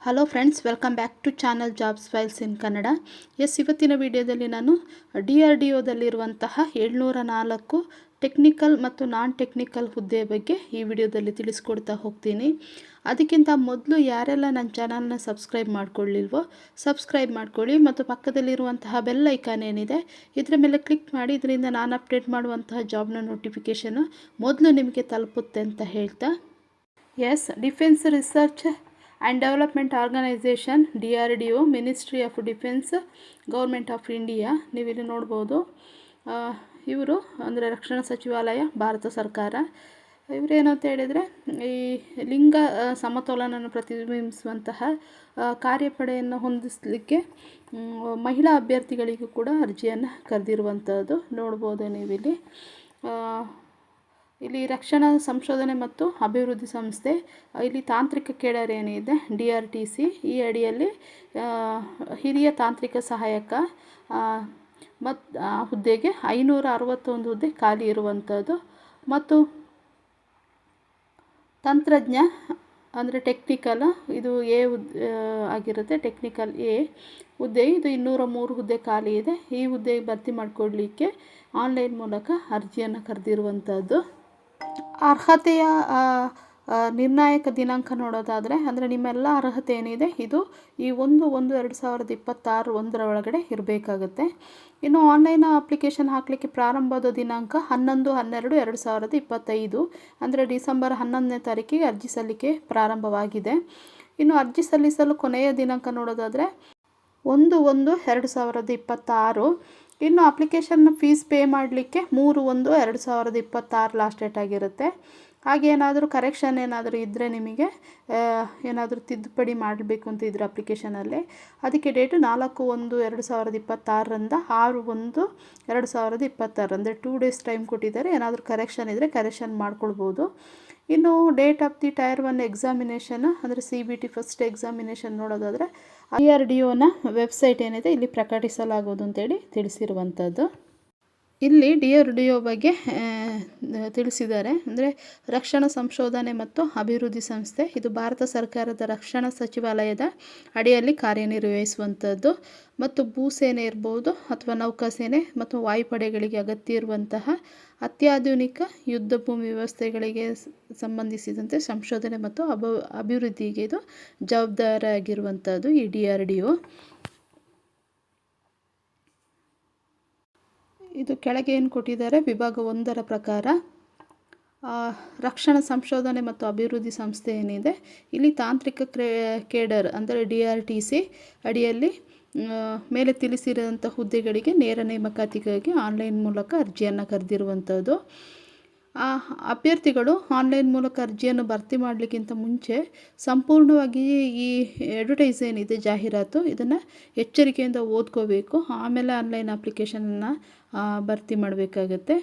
Hello friends, welcome back to channel jobs files in Kannada. ಇವತ್ತಿನ ವಿಡಿಯೋದಲ್ಲಿ ನಾನು DRDOದಲ್ಲಿರುವಂತಹ 704 ಟೆಕ್ನಿಕಲ್ ಮತ್ತು ನಾನ್ ಟೆಕ್ನಿಕಲ್ ಹುದ್ದೆ ಬಗ್ಗೆ ಈ ವಿಡಿಯೋದಲ್ಲಿ ತಿಳಿಸ್ಕೊಡ್ತಾ ಹೋಗ್ತೀನಿ. ಅದಕ್ಕಿಂತ ಮೊದಲು ಯಾರೆಲ್ಲ ನನ್ನ ಚಾನಲ್ನ ಸಬ್ಸ್ಕ್ರೈಬ್ ಮಾಡ್ಕೊಳ್ಳಿಲ್ವೋ ಸಬ್ಸ್ಕ್ರೈಬ್ ಮಾಡ್ಕೊಳ್ಳಿ ಮತ್ತು ಪಕ್ಕದಲ್ಲಿರುವಂತಹ ಬೆಲ್ ಐಕಾನ್ ಏನಿದೆ ಇದರ ಮೇಲೆ ಕ್ಲಿಕ್ ಮಾಡಿ. ಇದರಿಂದ ನಾನು ಅಪ್ಡೇಟ್ ಮಾಡುವಂತಹ ಜಾಬ್ನ ನೋಟಿಫಿಕೇಷನು ಮೊದಲು ನಿಮಗೆ ತಲುಪುತ್ತೆ ಅಂತ ಹೇಳ್ತಾ, defence research and development organisation DRDO, ministry of defence, government of India. ನೀವಿಲ್ಲಿ ನೋಡ್ಬೋದು, ಇವರು ಅಂದರೆ ರಕ್ಷಣಾ ಸಚಿವಾಲಯ, ಭಾರತ ಸರ್ಕಾರ. ಇವರೇನಂತ ಹೇಳಿದರೆ ಈ ಲಿಂಗ ಸಮತೋಲನವನ್ನು ಪ್ರತಿಬಿಂಬಿಸುವಂತಹ ಕಾರ್ಯಪಡೆಯನ್ನು ಹೊಂದಿಸಲಿಕ್ಕೆ ಮಹಿಳಾ ಅಭ್ಯರ್ಥಿಗಳಿಗೂ ಕೂಡ ಅರ್ಜಿಯನ್ನು ಕರೆದಿರುವಂಥದ್ದು ನೋಡ್ಬೋದು ನೀವಿಲ್ಲಿ. ಇಲ್ಲಿ ರಕ್ಷಣಾ ಸಂಶೋಧನೆ ಮತ್ತು ಅಭಿವೃದ್ಧಿ ಸಂಸ್ಥೆ, ಇಲ್ಲಿ ತಾಂತ್ರಿಕ ಕೇಡರ್ ಏನಿದೆ DRTC, ಈ ಅಡಿಯಲ್ಲಿ ಹಿರಿಯ ತಾಂತ್ರಿಕ ಸಹಾಯಕ ಮತ್ತು ಹುದ್ದೆಗೆ 561 ಹುದ್ದೆ ಖಾಲಿ ಇರುವಂಥದ್ದು. ಮತ್ತು ತಂತ್ರಜ್ಞ ಅಂದರೆ ಟೆಕ್ನಿಕಲ್, ಇದು A ಆಗಿರುತ್ತೆ. ಟೆಕ್ನಿಕಲ್ A ಹುದ್ದೆ, ಇದು 203 ಹುದ್ದೆ ಖಾಲಿ ಇದೆ. ಈ ಹುದ್ದೆಗೆ ಭರ್ತಿ ಮಾಡಿಕೊಡ್ಲಿಕ್ಕೆ ಆನ್ಲೈನ್ ಮೂಲಕ ಅರ್ಜಿಯನ್ನು ಕರೆದಿರುವಂಥದ್ದು. ಅರ್ಹತೆಯ ನಿರ್ಣಾಯಕ ದಿನಾಂಕ ನೋಡೋದಾದರೆ, ಅಂದರೆ ನಿಮ್ಮೆಲ್ಲ ಅರ್ಹತೆ ಏನಿದೆ ಇದು ಈ 1/1/2026 ಒಳಗಡೆ ಇರಬೇಕಾಗುತ್ತೆ. ಇನ್ನು ಆನ್ಲೈನ್ ಅಪ್ಲಿಕೇಶನ್ ಹಾಕಲಿಕ್ಕೆ ಪ್ರಾರಂಭದ ದಿನಾಂಕ 11/12/2025, ಅಂದರೆ ಡಿಸೆಂಬರ್ 11ನೇ ತಾರೀಕಿಗೆ ಅರ್ಜಿ ಸಲ್ಲಿಕೆ ಪ್ರಾರಂಭವಾಗಿದೆ. ಇನ್ನು ಅರ್ಜಿ ಸಲ್ಲಿಸಲು ಕೊನೆಯ ದಿನಾಂಕ ನೋಡೋದಾದರೆ 1/1/2026. ಇನ್ನು ಅಪ್ಲಿಕೇಶನ್ ಫೀಸ್ ಪೇ ಮಾಡಲಿಕ್ಕೆ 3/1/2026 ಲಾಸ್ಟ್ ಡೇಟ್ ಆಗಿರುತ್ತೆ. ಹಾಗೆ ಏನಾದರೂ ಕರೆಕ್ಷನ್ ಏನಾದರೂ ಇದ್ದರೆ, ನಿಮಗೆ ಏನಾದರೂ ತಿದ್ದುಪಡಿ ಮಾಡಬೇಕು ಅಂತ ಇದ್ದರೆ ಅಪ್ಲಿಕೇಶನಲ್ಲಿ, ಅದಕ್ಕೆ ಡೇಟು 4/1/2026ರಿಂದ 6/1/2026, ಅಂದರೆ 2 ಡೇಸ್ ಟೈಮ್ ಕೊಟ್ಟಿದ್ದಾರೆ. ಏನಾದರೂ ಕರೆಕ್ಷನ್ ಇದ್ದರೆ ಕರೆಕ್ಷನ್ ಮಾಡ್ಕೊಳ್ಬೋದು. ಇನ್ನು date of the tyre 1 examination ಅಂದರೆ CBT ಫಸ್ಟ್ ಎಕ್ಸಾಮಿನೇಷನ್ ನೋಡೋದಾದರೆ DRDOನ ವೆಬ್ಸೈಟ್ ಏನಿದೆ ಇಲ್ಲಿ ಪ್ರಕಟಿಸಲಾಗುವುದು ಅಂತೇಳಿ ತಿಳಿಸಿರುವಂಥದ್ದು. ಇಲ್ಲಿ DRDO ಬಗ್ಗೆ ತಿಳಿಸಿದ್ದಾರೆ. ಅಂದರೆ ರಕ್ಷಣಾ ಸಂಶೋಧನೆ ಮತ್ತು ಅಭಿವೃದ್ಧಿ ಸಂಸ್ಥೆ, ಇದು ಭಾರತ ಸರ್ಕಾರದ ರಕ್ಷಣಾ ಸಚಿವಾಲಯದ ಅಡಿಯಲ್ಲಿ ಕಾರ್ಯನಿರ್ವಹಿಸುವಂಥದ್ದು. ಮತ್ತು ಭೂಸೇನೆ ಇರ್ಬೋದು ಅಥವಾ ನೌಕಾಸೇನೆ ಮತ್ತು ವಾಯುಪಡೆಗಳಿಗೆ ಅಗತ್ಯ ಇರುವಂತಹ ಅತ್ಯಾಧುನಿಕ ಯುದ್ಧ ಭೂಮಿ ವ್ಯವಸ್ಥೆಗಳಿಗೆ ಸಂಬಂಧಿಸಿದಂತೆ ಸಂಶೋಧನೆ ಮತ್ತು ಅಭಿವೃದ್ಧಿಗೆ ಇದು ಜವಾಬ್ದಾರಿಯಾಗಿರುವಂಥದ್ದು ಈ DRDO. ಇದು ಕೆಳಗೆ ಏನು ಕೊಟ್ಟಿದ್ದಾರೆ, ವಿಭಾಗ 1ರ ಪ್ರಕಾರ ರಕ್ಷಣಾ ಸಂಶೋಧನೆ ಮತ್ತು ಅಭಿವೃದ್ಧಿ ಸಂಸ್ಥೆ ಏನಿದೆ ಇಲ್ಲಿ ತಾಂತ್ರಿಕ ಕೇಡರ್ ಅಂದರೆ DRTC ಅಡಿಯಲ್ಲಿ ಮೇಲೆ ತಿಳಿಸಿರುವಂಥ ಹುದ್ದೆಗಳಿಗೆ ನೇರ ನೇಮಕಾತಿಗಾಗಿ ಆನ್ಲೈನ್ ಮೂಲಕ ಅರ್ಜಿಯನ್ನು ಕರೆದಿರುವಂಥದ್ದು. ಅಭ್ಯರ್ಥಿಗಳು ಆನ್ಲೈನ್ ಮೂಲಕ ಅರ್ಜಿಯನ್ನು ಭರ್ತಿ ಮಾಡಲಿಕ್ಕಿಂತ ಮುಂಚೆ ಸಂಪೂರ್ಣವಾಗಿ ಈ ಅಡ್ವರ್ಟೈಸ್ ಏನಿದೆ ಜಾಹೀರಾತು, ಇದನ್ನು ಎಚ್ಚರಿಕೆಯಿಂದ ಓದ್ಕೋಬೇಕು. ಆಮೇಲೆ ಆನ್ಲೈನ್ ಅಪ್ಲಿಕೇಶನನ್ನು ಭರ್ತಿ ಮಾಡಬೇಕಾಗತ್ತೆ.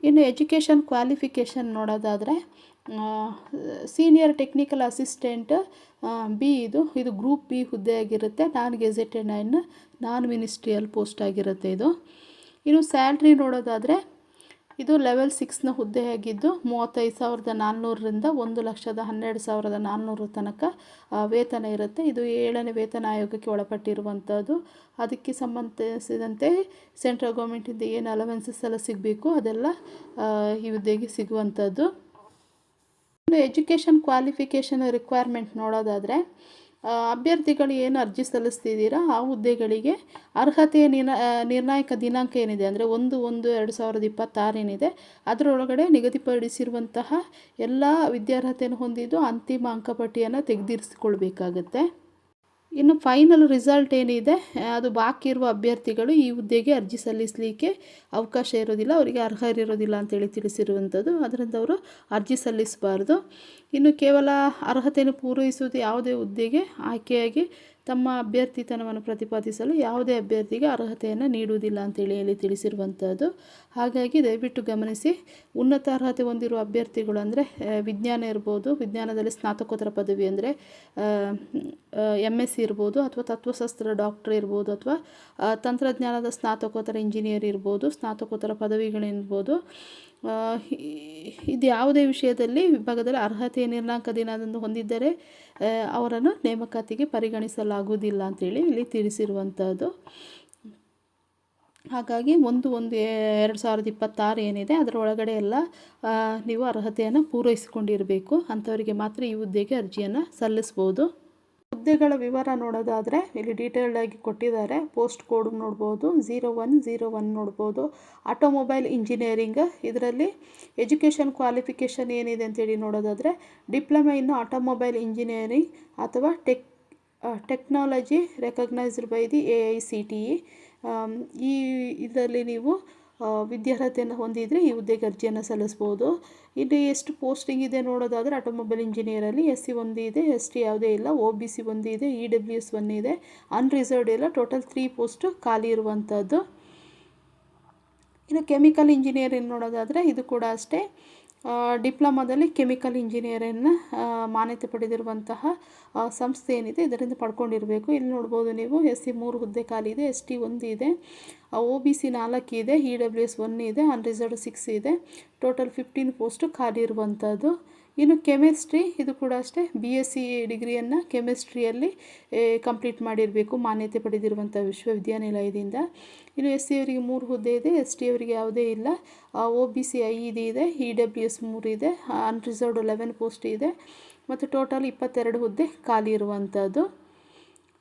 ಇನ್ನು ಎಜುಕೇಷನ್ ಕ್ವಾಲಿಫಿಕೇಷನ್ ನೋಡೋದಾದರೆ ಸೀನಿಯರ್ ಟೆಕ್ನಿಕಲ್ ಅಸಿಸ್ಟೆಂಟ್ B, ಇದು ಗ್ರೂಪ್ B ಹುದ್ದೆ ಆಗಿರುತ್ತೆ. Non gazetted and non ministerial post ಆಗಿರುತ್ತೆ ಇದು. ಇನ್ನು ಸ್ಯಾಲ್ರಿ ನೋಡೋದಾದರೆ ಇದು ಲೆವೆಲ್ 6ನ ಹುದ್ದೆ ಆಗಿದ್ದು 35,400ರಿಂದ 1,12,400 ತನಕ ವೇತನ ಇರುತ್ತೆ. ಇದು 7ನೇ ವೇತನ ಆಯೋಗಕ್ಕೆ ಒಳಪಟ್ಟಿರುವಂಥದ್ದು. ಅದಕ್ಕೆ ಸಂಬಂಧಿಸಿದಂತೆ ಸೆಂಟ್ರಲ್ ಗೌರ್ಮೆಂಟಿಂದ ಏನು ಅಲವೆನ್ಸಸ್ ಎಲ್ಲ ಸಿಗಬೇಕು ಅದೆಲ್ಲ ಈ ಹುದ್ದೆಗೆ ಸಿಗುವಂಥದ್ದು. ಇನ್ನು ಎಜುಕೇಷನ್ ಕ್ವಾಲಿಫಿಕೇಷನ್ ರಿಕ್ವೈರ್ಮೆಂಟ್ ನೋಡೋದಾದರೆ ಅಭ್ಯರ್ಥಿಗಳು ಏನು ಅರ್ಜಿ ಸಲ್ಲಿಸ್ತಿದ್ದೀರಾ ಆ ಹುದ್ದೆಗಳಿಗೆ ಅರ್ಹತೆಯ ನಿರ್ಣಾಯಕ ದಿನಾಂಕ ಏನಿದೆ ಅಂದರೆ 1/1/2026 ಏನಿದೆ ಅದರೊಳಗಡೆ ನಿಗದಿಪಡಿಸಿರುವಂತಹ ಎಲ್ಲ ವಿದ್ಯಾರ್ಹತೆಯನ್ನು ಹೊಂದಿದ್ದು ಅಂತಿಮ ಅಂಕಪಟ್ಟಿಯನ್ನು ತೆಗೆದಿರಿಸಿಕೊಳ್ಬೇಕಾಗತ್ತೆ. ಇನ್ನು ಫೈನಲ್ ರಿಸಲ್ಟ್ ಏನಿದೆ ಅದು ಬಾಕಿ ಇರುವ ಅಭ್ಯರ್ಥಿಗಳು ಈ ಹುದ್ದೆಗೆ ಅರ್ಜಿ ಸಲ್ಲಿಸಲಿಕ್ಕೆ ಅವಕಾಶ ಇರೋದಿಲ್ಲ, ಅವರಿಗೆ ಅರ್ಹರಿರೋದಿಲ್ಲ ಅಂತೇಳಿ ತಿಳಿಸಿರುವಂಥದ್ದು. ಅದರಿಂದ ಅವರು ಅರ್ಜಿ ಸಲ್ಲಿಸಬಾರ್ದು. ಇನ್ನು ಕೇವಲ ಅರ್ಹತೆಯನ್ನು ಪೂರೈಸುವುದು ಯಾವುದೇ ಹುದ್ದೆಗೆ ಆಯ್ಕೆಯಾಗಿ ತಮ್ಮ ಅಭ್ಯರ್ಥಿತನವನ್ನು ಪ್ರತಿಪಾದಿಸಲು ಯಾವುದೇ ಅಭ್ಯರ್ಥಿಗೆ ಅರ್ಹತೆಯನ್ನು ನೀಡುವುದಿಲ್ಲ ಅಂತೇಳಿ ತಿಳಿಸಿರುವಂಥದ್ದು. ಹಾಗಾಗಿ ದಯವಿಟ್ಟು ಗಮನಿಸಿ, ಉನ್ನತ ಅರ್ಹತೆ ಹೊಂದಿರುವ ಅಭ್ಯರ್ಥಿಗಳು ಅಂದರೆ ವಿಜ್ಞಾನ ಇರ್ಬೋದು, ವಿಜ್ಞಾನದಲ್ಲಿ ಸ್ನಾತಕೋತ್ತರ ಪದವಿ ಅಂದರೆ MSc ಇರ್ಬೋದು, ಅಥವಾ ತತ್ವಶಾಸ್ತ್ರ ಡಾಕ್ಟರ್ ಇರ್ಬೋದು, ಅಥವಾ ತಂತ್ರಜ್ಞಾನದ ಸ್ನಾತಕೋತ್ತರ ಇಂಜಿನಿಯರ್ ಇರ್ಬೋದು, ಸ್ನಾತಕೋತ್ತರ ಪದವಿಗಳಿರ್ಬೋದು, ಇದು ಯಾವುದೇ ವಿಷಯದಲ್ಲಿ ವಿಭಾಗದಲ್ಲಿ ಅರ್ಹತೆಯ ನಿರ್ಣಾಯಕ ದಿನದಂದು ಹೊಂದಿದ್ದರೆ ಅವರನ್ನು ನೇಮಕಾತಿಗೆ ಪರಿಗಣಿಸಲಾಗುವುದಿಲ್ಲ ಅಂತೇಳಿ ಇಲ್ಲಿ ತಿಳಿಸಿರುವಂಥದ್ದು. ಹಾಗಾಗಿ 1/1/2026 ಏನಿದೆ ಅದರ ಒಳಗಡೆ ಎಲ್ಲ ನೀವು ಅರ್ಹತೆಯನ್ನು ಪೂರೈಸಿಕೊಂಡಿರಬೇಕು. ಅಂಥವರಿಗೆ ಮಾತ್ರ ಈ ಹುದ್ದೆಗೆ ಅರ್ಜಿಯನ್ನು ಸಲ್ಲಿಸ್ಬೋದು. ಹುದ್ದೆಗಳ ವಿವರ ನೋಡೋದಾದರೆ ಇಲ್ಲಿ ಡೀಟೇಲ್ಡಾಗಿ ಕೊಟ್ಟಿದ್ದಾರೆ. ಪೋಸ್ಟ್ ಕೋಡ್ ನೋಡ್ಬೋದು, 0101 ನೋಡ್ಬೋದು. ಆಟೋಮೊಬೈಲ್ ಇಂಜಿನಿಯರಿಂಗ್, ಇದರಲ್ಲಿ ಎಜುಕೇಷನ್ ಕ್ವಾಲಿಫಿಕೇಷನ್ ಏನಿದೆ ಅಂತೇಳಿ ನೋಡೋದಾದರೆ ಡಿಪ್ಲೊಮಾ ಇನ್ ಆಟೋಮೊಬೈಲ್ ಇಂಜಿನಿಯರಿಂಗ್ ಅಥವಾ technology recognised by the AICTE. ಇದರಲ್ಲಿ ನೀವು ವಿದ್ಯಾರ್ಹತೆಯನ್ನು ಹೊಂದಿದರೆ ಈ ಹುದ್ದೆಗೆ ಅರ್ಜಿಯನ್ನು ಸಲ್ಲಿಸ್ಬೋದು. ಇಲ್ಲಿ ಎಷ್ಟು ಪೋಸ್ಟಿಂಗ್ ಇದೆ ನೋಡೋದಾದರೆ ಆಟೋಮೊಬೈಲ್ ಇಂಜಿನಿಯರಲ್ಲಿ SC 1 ಇದೆ, ST ಯಾವುದೇ ಇಲ್ಲ, OBC 1 ಇದೆ, EWS 1 ಇದೆ, ಅನ್ರಿಸರ್ವ್ಡ್ ಇಲ್ಲ. ಟೋಟಲ್ 3 ಪೋಸ್ಟು ಖಾಲಿ ಇರುವಂಥದ್ದು. ಇನ್ನು ಕೆಮಿಕಲ್ ಇಂಜಿನಿಯರಿಂಗ್ ನೋಡೋದಾದರೆ ಇದು ಕೂಡ ಅಷ್ಟೇ ಡಿಪ್ಲೊಮಾದಲ್ಲಿ ಕೆಮಿಕಲ್ ಇಂಜಿನಿಯರನ್ನು ಮಾನ್ಯತೆ ಪಡೆದಿರುವಂತಹ ಸಂಸ್ಥೆ ಏನಿದೆ ಇದರಿಂದ ಪಡ್ಕೊಂಡಿರಬೇಕು. ಇಲ್ಲಿ ನೋಡ್ಬೋದು ನೀವು SC 3 ಹುದ್ದೆ ಖಾಲಿ ಇದೆ, ST 1 ಇದೆ, OBC 4 ಇದೆ, EWS 1 ಇದೆ, ಅನ್ರಿಸರ್ವ್ಡ್ 6 ಇದೆ. ಟೋಟಲ್ 15 ಪೋಸ್ಟು ಖಾಲಿ ಇರುವಂಥದ್ದು. ಇನ್ನು ಕೆಮಿಸ್ಟ್ರಿ, ಇದು ಕೂಡ ಅಷ್ಟೇ BSc ಡಿಗ್ರಿಯನ್ನು ಕೆಮಿಸ್ಟ್ರಿಯಲ್ಲಿ ಕಂಪ್ಲೀಟ್ ಮಾಡಿರಬೇಕು ಮಾನ್ಯತೆ ಪಡೆದಿರುವಂಥ ವಿಶ್ವವಿದ್ಯಾನಿಲಯದಿಂದ. ಇನ್ನು SC ಅವರಿಗೆ 3 ಹುದ್ದೆ ಇದೆ, ST ಅವರಿಗೆ ಯಾವುದೇ ಇಲ್ಲ. OBC 5 ಇದೆ, EWS 3 ಇದೆ, ಅನ್ರಿಸರ್ವ್ಡ್ 11 ಪೋಸ್ಟ್ ಇದೆ ಮತ್ತು ಟೋಟಲ್ 22 ಹುದ್ದೆ ಖಾಲಿ ಇರುವಂಥದ್ದು.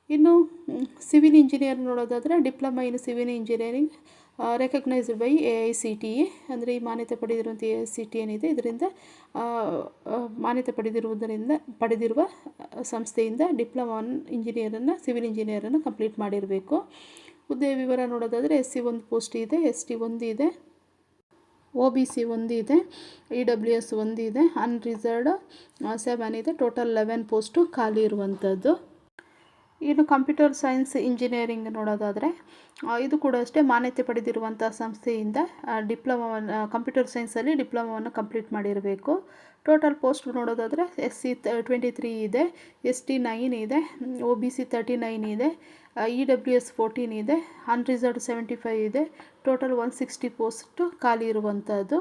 ಇನ್ನು ಸಿವಿಲ್ ಇಂಜಿನಿಯರ್ ನೋಡೋದಾದರೆ diploma in civil engineering recognised by AICTE, ಅಂದರೆ ಈ ಮಾನ್ಯತೆ ಪಡೆದಿರುವಂಥ AICTE ಏನಿದೆ ಇದರಿಂದ ಮಾನ್ಯತೆ ಪಡೆದಿರುವ ಸಂಸ್ಥೆಯಿಂದ ಡಿಪ್ಲೊಮಾ ಇಂಜಿನಿಯರನ್ನು ಸಿವಿಲ್ ಇಂಜಿನಿಯರನ್ನು ಕಂಪ್ಲೀಟ್ ಮಾಡಿರಬೇಕು. ಹುದ್ದೆಯ ವಿವರ ನೋಡೋದಾದರೆ SC 1 ಪೋಸ್ಟ್ ಇದೆ, ST 1 ಇದೆ, OBC 1 ಇದೆ, EWS 1 ಇದೆ, ಅನ್ರಿಸರ್ವ್ಡ್ 7 ಇದೆ. ಟೋಟಲ್ 11 ಪೋಸ್ಟು ಖಾಲಿ ಇರುವಂಥದ್ದು. ಇನ್ನು ಕಂಪ್ಯೂಟರ್ ಸೈನ್ಸ್ ಇಂಜಿನಿಯರಿಂಗ್ ನೋಡೋದಾದರೆ ಇದು ಕೂಡ ಅಷ್ಟೇ ಮಾನ್ಯತೆ ಪಡೆದಿರುವಂಥ ಸಂಸ್ಥೆಯಿಂದ ಡಿಪ್ಲೊಮಾವನ್ನು ಕಂಪ್ಯೂಟರ್ ಸೈನ್ಸಲ್ಲಿ ಡಿಪ್ಲೊಮಾವನ್ನು ಕಂಪ್ಲೀಟ್ ಮಾಡಿರಬೇಕು. ಟೋಟಲ್ ಪೋಸ್ಟ್ ನೋಡೋದಾದರೆ SC 23 ಇದೆ, ST 9 ಇದೆ, OBC 39 ಇದೆ, EWS 14 ಇದೆ, ಅನ್ರಿಸರ್ವ್ಡ್ 75 ಇದೆ. ಟೋಟಲ್ 160 ಪೋಸ್ಟು ಖಾಲಿ ಇರುವಂಥದ್ದು.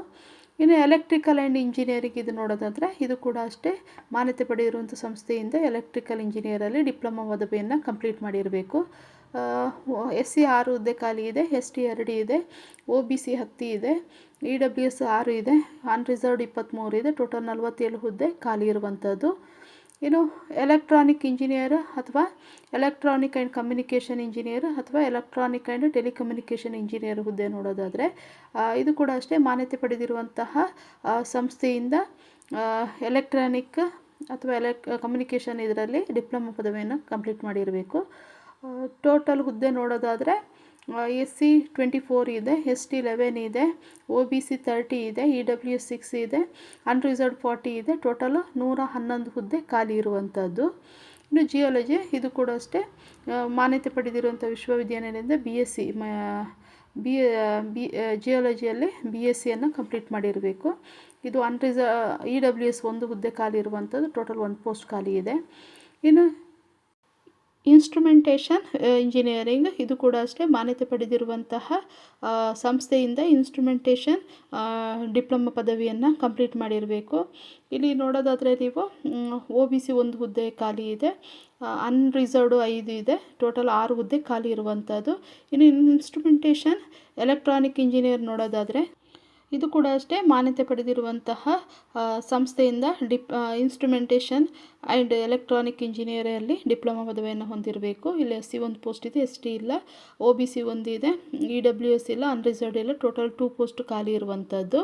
ಇನ್ನು ಎಲೆಕ್ಟ್ರಿಕಲ್ ಆ್ಯಂಡ್ ಇಂಜಿನಿಯರಿಂಗ್ ಇದು ನೋಡೋದಾದರೆ ಇದು ಕೂಡ ಅಷ್ಟೇ ಮಾನ್ಯತೆ ಪಡೆದಿರುವಂಥ ಸಂಸ್ಥೆಯಿಂದ ಎಲೆಕ್ಟ್ರಿಕಲ್ ಇಂಜಿನಿಯರಲ್ಲಿ ಡಿಪ್ಲೊಮಾ ಪದವಿಯನ್ನು ಕಂಪ್ಲೀಟ್ ಮಾಡಿರಬೇಕು. SC 6 ಹುದ್ದೆ ಖಾಲಿ ಇದೆ, ST 2 ಇದೆ, OBC 10 ಇದೆ, EWS 6 ಇದೆ, ಅನ್ರಿಸರ್ವ್ಡ್ 23 ಇದೆ. ಟೋಟಲ್ 47 ಹುದ್ದೆ ಖಾಲಿ ಇರುವಂಥದ್ದು. ಇನ್ನು ಎಲೆಕ್ಟ್ರಾನಿಕ್ ಇಂಜಿನಿಯರ್ ಅಥವಾ ಎಲೆಕ್ಟ್ರಾನಿಕ್ ಆ್ಯಂಡ್ ಕಮ್ಯುನಿಕೇಷನ್ ಇಂಜಿನಿಯರ್ ಅಥವಾ ಎಲೆಕ್ಟ್ರಾನಿಕ್ ಆ್ಯಂಡ್ ಟೆಲಿಕಮ್ಯುನಿಕೇಷನ್ ಇಂಜಿನಿಯರ್ ಹುದ್ದೆ ನೋಡೋದಾದರೆ ಇದು ಕೂಡ ಅಷ್ಟೇ ಮಾನ್ಯತೆ ಪಡೆದಿರುವಂತಹ ಸಂಸ್ಥೆಯಿಂದ ಎಲೆಕ್ಟ್ರಾನಿಕ್ ಅಥವಾ ಕಮ್ಯುನಿಕೇಷನ್ ಇದರಲ್ಲಿ ಡಿಪ್ಲೊಮಾ ಪದವಿಯನ್ನು ಕಂಪ್ಲೀಟ್ ಮಾಡಿರಬೇಕು. ಟೋಟಲ್ ಹುದ್ದೆ ನೋಡೋದಾದರೆ SC 24 ಇದೆ, ST 11 ಇದೆ, OBC 30 ಇದೆ, EWS 6 ಇದೆ, ಅನ್ರಿಸರ್ವ್ಡ್ 40 ಇದೆ. ಟೋಟಲ್ 111 ಹುದ್ದೆ ಖಾಲಿ ಇರುವಂಥದ್ದು. ಇನ್ನು ಜಿಯಾಲಜಿ, ಇದು ಕೂಡ ಅಷ್ಟೇ ಮಾನ್ಯತೆ ಪಡೆದಿರುವಂಥ ವಿಶ್ವವಿದ್ಯಾನಿಲಯದಿಂದ ಜಿಯಾಲಜಿಯಲ್ಲಿ BScಯನ್ನು ಕಂಪ್ಲೀಟ್ ಮಾಡಿರಬೇಕು. ಇದು EWS 1 ಹುದ್ದೆ ಖಾಲಿ ಇರುವಂಥದ್ದು. ಟೋಟಲ್ 1 ಪೋಸ್ಟ್ ಖಾಲಿ ಇದೆ. ಇನ್ನು ಇನ್ಸ್ಟ್ರುಮೆಂಟೇಷನ್ ಇಂಜಿನಿಯರಿಂಗ್, ಇದು ಕೂಡ ಅಷ್ಟೇ ಮಾನ್ಯತೆ ಪಡೆದಿರುವಂತಹ ಸಂಸ್ಥೆಯಿಂದ ಇನ್ಸ್ಟ್ರುಮೆಂಟೇಷನ್ ಡಿಪ್ಲೊಮಾ ಪದವಿಯನ್ನು ಕಂಪ್ಲೀಟ್ ಮಾಡಿರಬೇಕು. ಇಲ್ಲಿ ನೋಡೋದಾದರೆ ನೀವು OBC 1 ಹುದ್ದೆ ಖಾಲಿ ಇದೆ, ಅನ್ರಿಸರ್ವ್ಡ್ 5 ಇದೆ. ಟೋಟಲ್ 6 ಹುದ್ದೆ ಖಾಲಿ ಇರುವಂಥದ್ದು. ಇನ್ನು ಇನ್ಸ್ಟ್ರುಮೆಂಟೇಷನ್ ಎಲೆಕ್ಟ್ರಾನಿಕ್ ಇಂಜಿನಿಯರ್ ನೋಡೋದಾದರೆ ಇದು ಕೂಡ ಅಷ್ಟೇ ಮಾನ್ಯತೆ ಪಡೆದಿರುವಂತಹ ಸಂಸ್ಥೆಯಿಂದ ಇನ್ಸ್ಟ್ರುಮೆಂಟೇಷನ್ ಆ್ಯಂಡ್ ಎಲೆಕ್ಟ್ರಾನಿಕ್ ಇಂಜಿನಿಯರಲ್ಲಿ ಡಿಪ್ಲೊಮಾ ಪದವಿಯನ್ನು ಹೊಂದಿರಬೇಕು. ಇಲ್ಲಿ SC 1 ಪೋಸ್ಟ್ ಇದೆ, ST ಇಲ್ಲ, OBC 1 ಇದೆ, EWS ಇಲ್ಲ, ಅನ್ರಿಸರ್ವ್ಡ್ ಇಲ್ಲ. ಟೋಟಲ್ 2 ಪೋಸ್ಟ್ ಖಾಲಿ ಇರುವಂಥದ್ದು.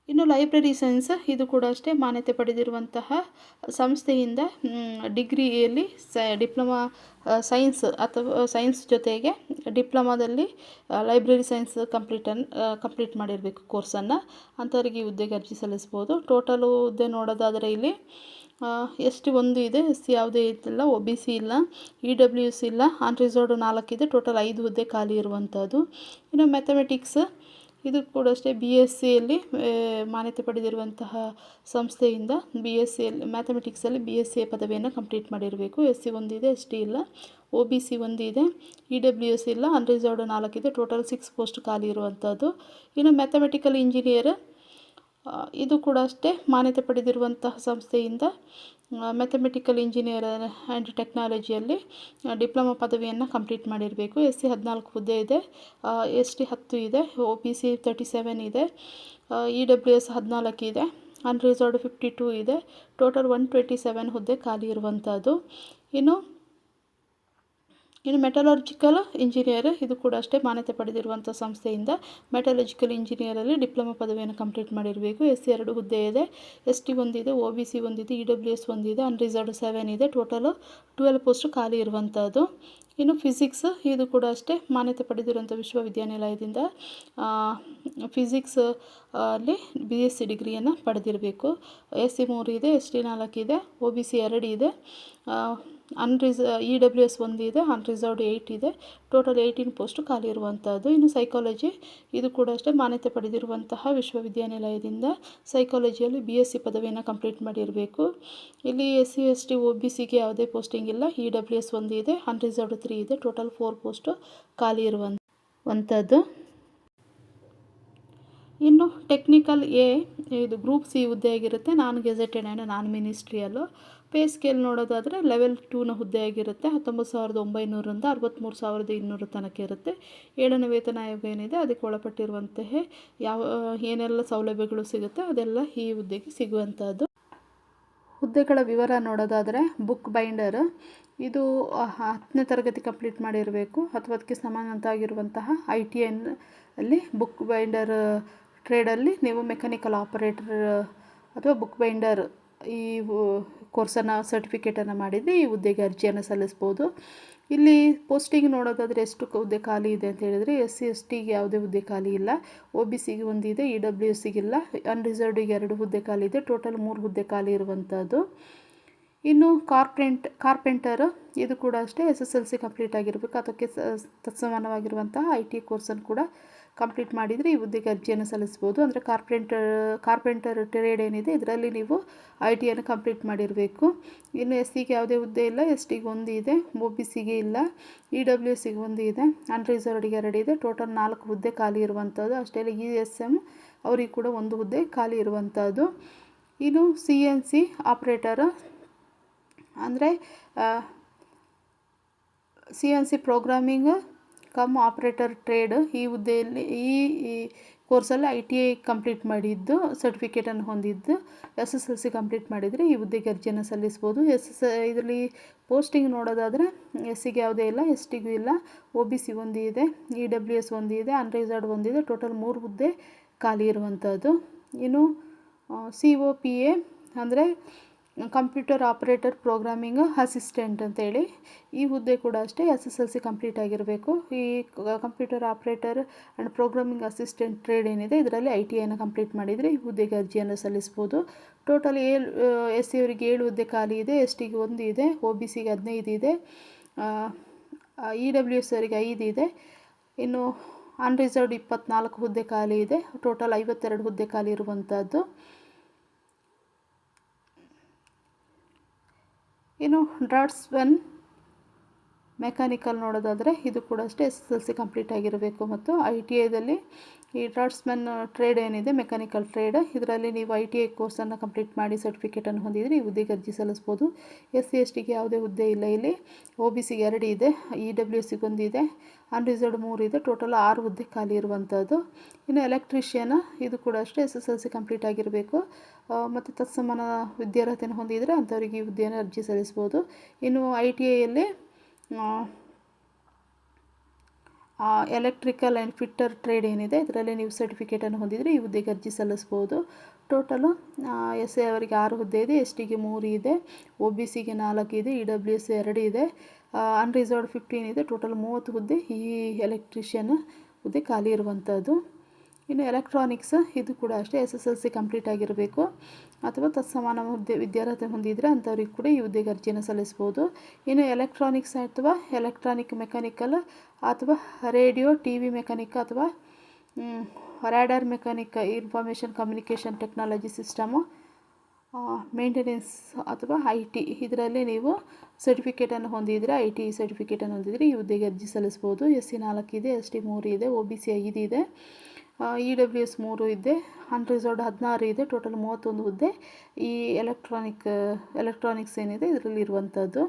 ಇನ್ನು ಲೈಬ್ರರಿ ಸೈನ್ಸ್, ಇದು ಕೂಡ ಅಷ್ಟೇ ಮಾನ್ಯತೆ ಪಡೆದಿರುವಂತಹ ಸಂಸ್ಥೆಯಿಂದ ಡಿಗ್ರಿಯಲ್ಲಿ ಡಿಪ್ಲೊಮಾ ಸೈನ್ಸ್ ಅಥವಾ ಸೈನ್ಸ್ ಜೊತೆಗೆ ಡಿಪ್ಲೊಮಾದಲ್ಲಿ ಲೈಬ್ರರಿ ಸೈನ್ಸ್ ಕಂಪ್ಲೀಟ್ ಮಾಡಿರಬೇಕು ಕೋರ್ಸನ್ನು. ಅಂಥವರಿಗೆ ಈ ಹುದ್ದೆಗೆ ಅರ್ಜಿ ಸಲ್ಲಿಸ್ಬೋದು. ಟೋಟಲು ಹುದ್ದೆ ನೋಡೋದಾದರೆ ಇಲ್ಲಿ ST 1 ಇದೆ, SC ಯಾವುದೇ ಇಲ್ಲ, OBC ಇಲ್ಲ, EWS ಇಲ್ಲ, ಅನ್ರಿಸರ್ವ್ಡ್ 4 ಇದೆ. ಟೋಟಲ್ 5 ಹುದ್ದೆ ಖಾಲಿ ಇರುವಂಥದ್ದು. ಇನ್ನು ಮ್ಯಾಥಮೆಟಿಕ್ಸ್, ಇದು ಕೂಡ ಅಷ್ಟೇ BSc ಮಾನ್ಯತೆ ಪಡೆದಿರುವಂತಹ ಸಂಸ್ಥೆಯಿಂದ BSc ಮ್ಯಾಥಮೆಟಿಕ್ಸಲ್ಲಿ BSc ಪದವಿಯನ್ನು ಕಂಪ್ಲೀಟ್ ಮಾಡಿರಬೇಕು. SC ಒಂದಿದೆ, ST ಇಲ್ಲ, OBC ಒಂದಿದೆ, EWS ಇಲ್ಲ, ಅನ್ರಿಸರ್ವ್ಡ್ 4 ಇದೆ, ಟೋಟಲ್ 6 ಪೋಸ್ಟ್ ಖಾಲಿ ಇರುವಂಥದ್ದು. ಇನ್ನು ಮ್ಯಾಥಮೆಟಿಕಲ್ ಇಂಜಿನಿಯರ್ ಇದು ಕೂಡ ಅಷ್ಟೇ ಮಾನ್ಯತೆ ಪಡೆದಿರುವಂತಹ ಸಂಸ್ಥೆಯಿಂದ ಮ್ಯಾಥಮೆಟಿಕಲ್ ಇಂಜಿನಿಯರ್ ಆ್ಯಂಡ್ ಟೆಕ್ನಾಲಜಿಯಲ್ಲಿ ಡಿಪ್ಲೊಮಾ ಪದವಿಯನ್ನು ಕಂಪ್ಲೀಟ್ ಮಾಡಿರಬೇಕು. SC 14 ಹುದ್ದೆ ಇದೆ, ST 10 ಇದೆ, OBC 37 ಇದೆ, EWS 14 ಇದೆ, ಅನ್ರಿಸರ್ವ್ಡ್ 52 ಇದೆ, ಟೋಟಲ್ 127 ಹುದ್ದೆ ಖಾಲಿ ಇರುವಂಥದ್ದು. ಇನ್ನು ಮೆಟಲರ್ಜಿಕಲ್ ಇಂಜಿನಿಯರ್ ಇದು ಕೂಡ ಅಷ್ಟೇ ಮಾನ್ಯತೆ ಪಡೆದಿರುವಂಥ ಸಂಸ್ಥೆಯಿಂದ ಮೆಟಲರ್ಜಿಕಲ್ ಇಂಜಿನಿಯರಲ್ಲಿ ಡಿಪ್ಲೊಮಾ ಪದವಿಯನ್ನು ಕಂಪ್ಲೀಟ್ ಮಾಡಿರಬೇಕು. SC 2 ಹುದ್ದೆ ಇದೆ, ST ಒಂದಿದೆ, OBC ಒಂದಿದೆ, EWS ಒಂದಿದೆ, ಅನ್ರಿಸರ್ವ್ಡ್ 7 ಇದೆ, ಟೋಟಲು 12 ಪೋಸ್ಟ್ ಖಾಲಿ ಇರುವಂಥದ್ದು. ಇನ್ನು ಫಿಸಿಕ್ಸ್ ಇದು ಕೂಡ ಅಷ್ಟೇ ಮಾನ್ಯತೆ ಪಡೆದಿರುವಂಥ ವಿಶ್ವವಿದ್ಯಾನಿಲಯದಿಂದ ಫಿಸಿಕ್ಸ್ ಅಲ್ಲಿ BSc ಡಿಗ್ರಿಯನ್ನು ಪಡೆದಿರಬೇಕು. SC 3 ಇದೆ, ST 4 ಇದೆ, OBC 2 ಇದೆ, EWS 1 ಇದೆ, ಅನ್ರಿಸರ್ವ್ಡ್ 8 ಇದೆ, ಟೋಟಲ್ 18 ಪೋಸ್ಟ್ ಖಾಲಿ ಇರುವಂಥದ್ದು. ಇನ್ನು ಸೈಕಾಲಜಿ ಇದು ಕೂಡ ಅಷ್ಟೇ ಮಾನ್ಯತೆ ಪಡೆದಿರುವಂತಹ ವಿಶ್ವವಿದ್ಯಾನಿಲಯದಿಂದ ಸೈಕಾಲಜಿಯಲ್ಲಿ BSc ಪದವಿಯನ್ನು ಕಂಪ್ಲೀಟ್ ಮಾಡಿರಬೇಕು. ಇಲ್ಲಿ SC ST OBCಗೆ ಯಾವುದೇ ಪೋಸ್ಟಿಂಗ್ ಇಲ್ಲ, EWS 1 ಇದೆ, ಅನ್ರಿಸರ್ವ್ಡ್ 3 ಇದೆ, ಟೋಟಲ್ 4 ಪೋಸ್ಟು ಖಾಲಿ ಇರುವಂಥದ್ದು. ಇನ್ನು ಟೆಕ್ನಿಕಲ್ ಇದು ಗ್ರೂಪ್ C ಹುದ್ದೆ ಆಗಿರುತ್ತೆ, non gazetted and non ministerial. Pay scale ನೋಡೋದಾದರೆ ಲೆವೆಲ್ 2ನ ಹುದ್ದೆ ಆಗಿರುತ್ತೆ, 19,900ರಿಂದ 63,200 ತನಕ ಇರುತ್ತೆ. 7ನೇ ವೇತನ ಆಯೋಗ ಏನಿದೆ ಅದಕ್ಕೆ ಒಳಪಟ್ಟಿರುವಂತಹ ಏನೆಲ್ಲ ಸೌಲಭ್ಯಗಳು ಸಿಗುತ್ತೆ ಅದೆಲ್ಲ ಈ ಹುದ್ದೆಗೆ ಸಿಗುವಂಥದ್ದು. ಹುದ್ದೆಗಳ ವಿವರ ನೋಡೋದಾದರೆ ಬುಕ್ ಬೈಂಡರ್ ಇದು 10ನೇ ತರಗತಿ ಕಂಪ್ಲೀಟ್ ಮಾಡಿರಬೇಕು ಅಥವಾ ಅದಕ್ಕೆ ಸಮಾನವಾಗಿರುವಂತಹ ITN ಅಲ್ಲಿ ಬುಕ್ ಬೈಂಡರ್ ಟ್ರೇಡಲ್ಲಿ ನೀವು ಮೆಕ್ಯಾನಿಕಲ್ ಆಪರೇಟರ್ ಅಥವಾ ಬುಕ್ ಬೈಂಡರ್ ಈ ಕೋರ್ಸನ್ನು ಸರ್ಟಿಫಿಕೇಟನ್ನು ಮಾಡಿದರೆ ಈ ಹುದ್ದೆಗೆ ಅರ್ಜಿಯನ್ನು ಸಲ್ಲಿಸ್ಬೋದು. ಇಲ್ಲಿ ಪೋಸ್ಟಿಂಗ್ ನೋಡೋದಾದರೆ ಎಷ್ಟು ಹುದ್ದೆ ಖಾಲಿ ಇದೆ ಅಂತ ಹೇಳಿದರೆ SC STಗೆ ಯಾವುದೇ ಹುದ್ದೆ ಖಾಲಿ ಇಲ್ಲ, OBCಗೆ ಒಂದಿದೆ, EWSಗೆ ಇಲ್ಲ, ಅನ್ರಿಸರ್ವ್ಡಿಗೆ 2 ಹುದ್ದೆ ಖಾಲಿ ಇದೆ, ಟೋಟಲ್ 3 ಹುದ್ದೆ ಖಾಲಿ ಇರುವಂಥದ್ದು. ಇನ್ನು ಕಾರ್ಪೆಂಟರ್ ಇದು ಕೂಡ ಅಷ್ಟೇ SSLC ಕಂಪ್ಲೀಟ್ ಆಗಿರಬೇಕು, ಅದಕ್ಕೆ ತತ್ಸಮಾನವಾಗಿರುವಂತಹ IT ಕೋರ್ಸನ್ನು ಕೂಡ ಕಂಪ್ಲೀಟ್ ಮಾಡಿದರೆ ಈ ಹುದ್ದೆಗೆ ಅರ್ಜಿಯನ್ನು ಸಲ್ಲಿಸ್ಬೋದು. ಅಂದರೆ ಕಾರ್ಪೆಂಟರ್ ಟ್ರೇಡ್ ಏನಿದೆ ಇದರಲ್ಲಿ ನೀವು ITಯನ್ನು ಕಂಪ್ಲೀಟ್ ಮಾಡಿರಬೇಕು. ಇನ್ನು SCಗೆ ಯಾವುದೇ ಹುದ್ದೆ ಇಲ್ಲ, STಗೆ 1 ಇದೆ, OBCಗೆ ಇಲ್ಲ, EWSಗೆ 1 ಇದೆ, ಅನ್ರಿಸರ್ವ್ಡ್ಗೆ 2 ಇದೆ, ಟೋಟಲ್ 4 ಹುದ್ದೆ ಖಾಲಿ ಇರುವಂಥದ್ದು. ಅಷ್ಟೇ ಅಲ್ಲ ESM ಅವರಿಗೆ ಕೂಡ 1 ಹುದ್ದೆ ಖಾಲಿ ಇರುವಂಥದ್ದು. ಇನ್ನು CNC ಆಪ್ರೇಟರ್ ಅಂದರೆ CNC programming come operator trade ಈ ಹುದ್ದೆಯಲ್ಲಿ ಈ ಕೋರ್ಸಲ್ಲಿ ITI ಕಂಪ್ಲೀಟ್ ಮಾಡಿದ್ದು ಸರ್ಟಿಫಿಕೇಟನ್ನು ಹೊಂದಿದ್ದು SSLC ಕಂಪ್ಲೀಟ್ ಮಾಡಿದರೆ ಈ ಹುದ್ದೆಗೆ ಅರ್ಜಿಯನ್ನು ಸಲ್ಲಿಸ್ಬೋದು. ಇದರಲ್ಲಿ ಪೋಸ್ಟಿಂಗ್ ನೋಡೋದಾದರೆ SCಗೆ ಯಾವುದೇ ಇಲ್ಲ, STಗೂ ಇಲ್ಲ, OBC 1 ಇದೆ, EWS 1 ಇದೆ, ಅನ್ರಿಸರ್ವ್ಡ್ 1 ಇದೆ, ಟೋಟಲ್ 3 ಹುದ್ದೆ ಖಾಲಿ ಇರುವಂಥದ್ದು. ಇನ್ನು COPA ಅಂದರೆ ಕಂಪ್ಯೂಟರ್ ಆಪರೇಟರ್ ಪ್ರೋಗ್ರಾಮಿಂಗ್ ಅಸಿಸ್ಟೆಂಟ್ ಅಂತೇಳಿ ಈ ಹುದ್ದೆ ಕೂಡ ಅಷ್ಟೇ SSLC ಕಂಪ್ಲೀಟ್ ಆಗಿರಬೇಕು. ಈ computer operator and programming assistant trade ಏನಿದೆ ಇದರಲ್ಲಿ ITIಯನ್ನು ಕಂಪ್ಲೀಟ್ ಮಾಡಿದರೆ ಈ ಹುದ್ದೆಗೆ ಅರ್ಜಿಯನ್ನು ಸಲ್ಲಿಸ್ಬೋದು. ಟೋಟಲ್ SC ಅವರಿಗೆ 7 ಹುದ್ದೆ ಖಾಲಿ ಇದೆ, STಗೆ 1 ಇದೆ, OBCಗೆ 15 ಇದೆ, EWS ಅವರಿಗೆ 5 ಇದೆ. ಇನ್ನು ಅನ್ರಿಸರ್ವ್ಡ್ 24 ಹುದ್ದೆ ಖಾಲಿ ಇದೆ, ಟೋಟಲ್ 52 ಹುದ್ದೆ ಖಾಲಿ ಇರುವಂಥದ್ದು. ಇನ್ನು ಡ್ರಾಫ್ಟ್ಸ್ಮನ್ ಮೆಕ್ಯಾನಿಕಲ್ ನೋಡೋದಾದರೆ ಇದು ಕೂಡ ಅಷ್ಟೇ SSLC ಕಂಪ್ಲೀಟ್ ಆಗಿರಬೇಕು ಮತ್ತು ITIದಲ್ಲಿ ಈ ಡ್ರಾಫ್ಟ್ಸ್ಮನ್ ಟ್ರೇಡ್ ಏನಿದೆ ಮೆಕ್ಯಾನಿಕಲ್ ಟ್ರೇಡ್ ಇದರಲ್ಲಿ ನೀವು ITI ಕೋರ್ಸನ್ನು ಕಂಪ್ಲೀಟ್ ಮಾಡಿ ಸರ್ಟಿಫಿಕೇಟನ್ನು ಹೊಂದಿದರೆ ಈ ಹುದ್ದೆಗೆ ಅರ್ಜಿ ಸಲ್ಲಿಸ್ಬೋದು. SC STಗೆ ಯಾವುದೇ ಹುದ್ದೆ ಇಲ್ಲ, ಇಲ್ಲಿ OBCಗೆ 2 ಇದೆ, EWSಗೆ 1 ಇದೆ, ಅನ್ರಿಸರ್ವ್ಡ್ 3 ಇದೆ, ಟೋಟಲ್ 6 ಹುದ್ದೆ ಖಾಲಿ ಇರುವಂಥದ್ದು. ಇನ್ನು ಎಲೆಕ್ಟ್ರಿಷಿಯನ್ ಇದು ಕೂಡ ಅಷ್ಟೇ SSLC ಕಂಪ್ಲೀಟ್ ಆಗಿರಬೇಕು ಮತ್ತು ತತ್ಸಮಾನ ವಿದ್ಯಾರ್ಹತೆಯನ್ನು ಹೊಂದಿದರೆ ಅಂಥವರಿಗೆ ಈ ಹುದ್ದೆಯನ್ನು ಅರ್ಜಿ ಸಲ್ಲಿಸ್ಬೋದು. ಇನ್ನು ITIಯಲ್ಲಿ ಎಲೆಕ್ಟ್ರಿಕಲ್ ಆ್ಯಂಡ್ ಫಿಟ್ಟರ್ ಟ್ರೇಡ್ ಏನಿದೆ ಇದರಲ್ಲಿ ನೀವು ಸರ್ಟಿಫಿಕೇಟನ್ನು ಹೊಂದಿದರೆ ಈ ಹುದ್ದೆಗೆ ಅರ್ಜಿ ಸಲ್ಲಿಸ್ಬೋದು. ಟೋಟಲು SC ಅವರಿಗೆ 6 ಹುದ್ದೆ ಇದೆ, STಗೆ 3 ಇದೆ, OBCಗೆ 4 ಇದೆ, EWS 2 ಇದೆ, ಅನ್ರಿಸರ್ವ್ಡ್ 15 ಇದೆ, ಟೋಟಲ್ 30 ಹುದ್ದೆ ಈ ಎಲೆಕ್ಟ್ರಿಷಿಯನ್ ಹುದ್ದೆ ಖಾಲಿ ಇರುವಂಥದ್ದು. ಇನ್ನು ಎಲೆಕ್ಟ್ರಾನಿಕ್ಸ್ ಇದು ಕೂಡ ಅಷ್ಟೇ SSLC ಕಂಪ್ಲೀಟ್ ಆಗಿರಬೇಕು ಅಥವಾ ತತ್ಸಮಾನ ವಿದ್ಯಾರ್ಹತೆ ಹೊಂದಿದರೆ ಅಂಥವ್ರಿಗೆ ಕೂಡ ಈ ಹುದ್ದೆಗೆ ಅರ್ಜಿಯನ್ನು ಸಲ್ಲಿಸ್ಬೋದು. ಇನ್ನು ಎಲೆಕ್ಟ್ರಾನಿಕ್ಸ್ ಅಥವಾ ಎಲೆಕ್ಟ್ರಾನಿಕ್ ಮೆಕ್ಯಾನಿಕಲ್ ಅಥವಾ ರೇಡಿಯೋ TV ಮೆಕ್ಯಾನಿಕ್ ಅಥವಾ radar mechanic information communication technology system maintenance ಅಥವಾ IT ಇದರಲ್ಲಿ ನೀವು ಸರ್ಟಿಫಿಕೇಟನ್ನು ಹೊಂದಿದರೆ IT ಸರ್ಟಿಫಿಕೇಟನ್ನು ಹೊಂದಿದರೆ ಈ ಹುದ್ದೆಗೆ ಅರ್ಜಿ ಸಲ್ಲಿಸ್ಬೋದು. SC 4 ಇದೆ, ST 3 ಇದೆ, OBC 5 ಇದೆ, EWS 3 ಇದೆ, ಅನ್ರಿಸರ್ವ್ಡ್ 16 ಇದೆ. ಟೋಟಲ್ 31 ಹುದ್ದೆ ಈ ಎಲೆಕ್ಟ್ರಾನಿಕ್ಸ್ ಏನಿದೆ ಇದರಲ್ಲಿ ಇರುವಂಥದ್ದು.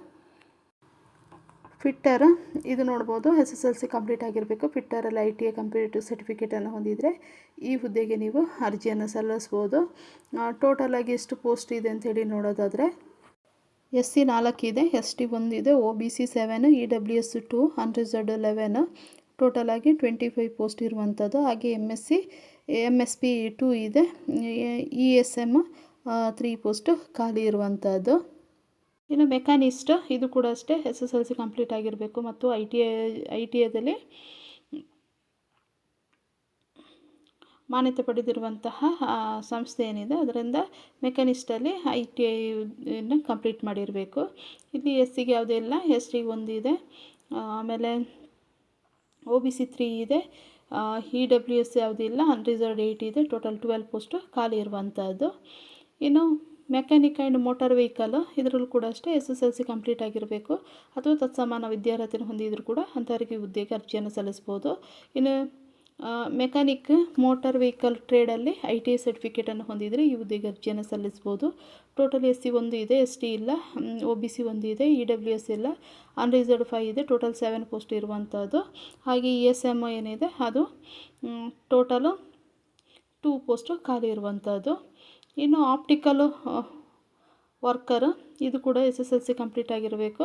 ಫಿಟ್ಟರ್ ಇದು ನೋಡ್ಬೋದು, SSLC ಕಂಪ್ಲೀಟ್ ಆಗಿರಬೇಕು. ಫಿಟ್ಟರಲ್ಲಿ ITA ಕಂಪ್ಯೂಟರ್ ಸರ್ಟಿಫಿಕೇಟನ್ನು ಹೊಂದಿದರೆ ಈ ಹುದ್ದೆಗೆ ನೀವು ಅರ್ಜಿಯನ್ನು ಸಲ್ಲಿಸ್ಬೋದು. ಟೋಟಲಾಗಿ ಎಷ್ಟು ಪೋಸ್ಟ್ ಇದೆ ಅಂಥೇಳಿ ನೋಡೋದಾದರೆ SC 4 ಇದೆ, ST 1 ಇದೆ, OBC 7, EWS 2, ಅನ್ರಿಸರ್ವ್ಡ್ 11, ಟೋಟಲಾಗಿ 25 ಪೋಸ್ಟ್ ಇರುವಂಥದ್ದು. ಹಾಗೆ MSP 2 ಇದೆ, ESM 3 ಪೋಸ್ಟ್ ಖಾಲಿ ಇರುವಂಥದ್ದು. ಇನ್ನು ಮೆಕ್ಯಾನಿಸ್ಟ್ ಇದು ಕೂಡ ಅಷ್ಟೇ SSLC ಕಂಪ್ಲೀಟ್ ಆಗಿರಬೇಕು ಮತ್ತು ITAದಲ್ಲಿ ಮಾನ್ಯತೆ ಪಡೆದಿರುವಂತಹ ಸಂಸ್ಥೆ ಏನಿದೆ ಅದರಿಂದ ಮೆಕ್ಯಾನಿಸ್ಟಲ್ಲಿ ITIನ ಕಂಪ್ಲೀಟ್ ಮಾಡಿರಬೇಕು. ಇಲ್ಲಿ SCಗೆ ಯಾವುದೇ ಇಲ್ಲ, ST 1 ಇದೆ, ಆಮೇಲೆ OBC 3 ಇದೆ, EWS ಯಾವುದೂ ಇಲ್ಲ, ಅನ್ರಿಸರ್ವ್ಡ್ 8 ಇದೆ. ಟೋಟಲ್ 12 ಪೋಸ್ಟು ಖಾಲಿ ಇರುವಂಥದ್ದು. ಇನ್ನು ಮೆಕ್ಯಾನಿಕ್ ಆ್ಯಂಡ್ ಮೋಟಾರ್ ವೆಹಿಕಲ್ ಇದರಲ್ಲೂ ಕೂಡ ಅಷ್ಟೇ SSLC ಕಂಪ್ಲೀಟ್ ಆಗಿರಬೇಕು ಅಥವಾ ತತ್ಸಮಾನ ವಿದ್ಯಾರ್ಹತೆಯನ್ನು ಹೊಂದಿದ್ರು ಕೂಡ ಅಂಥವರಿಗೆ ಹುದ್ದೆಗೆ ಅರ್ಜಿಯನ್ನು ಸಲ್ಲಿಸ್ಬೋದು. ಇನ್ನು ಮೆಕ್ಯಾನಿಕ್ ಮೋಟಾರ್ ವೆಹಿಕಲ್ ಟ್ರೇಡಲ್ಲಿ ITA ಸರ್ಟಿಫಿಕೇಟನ್ನು ಹೊಂದಿದರೆ ಈ ಹುದ್ದೆಗೆ ಅರ್ಜಿಯನ್ನು ಸಲ್ಲಿಸ್ಬೋದು. ಟೋಟಲ್ SC 1 ಇದೆ, ST ಇಲ್ಲ, OBC 1 ಇದೆ, EWS ಇಲ್ಲ, ಅನ್ರಿಸರ್ವ್ಡ್ 5 ಇದೆ. ಟೋಟಲ್ 7 ಪೋಸ್ಟ್ ಇರುವಂಥದ್ದು. ಹಾಗೆ ESM ಏನಿದೆ ಅದು ಟೋಟಲು 2 ಪೋಸ್ಟು ಖಾಲಿ ಇರುವಂಥದ್ದು. ಇನ್ನು ಆಪ್ಟಿಕಲ್ ವರ್ಕರ್ ಇದು ಕೂಡ SSLC ಕಂಪ್ಲೀಟ್ ಆಗಿರಬೇಕು.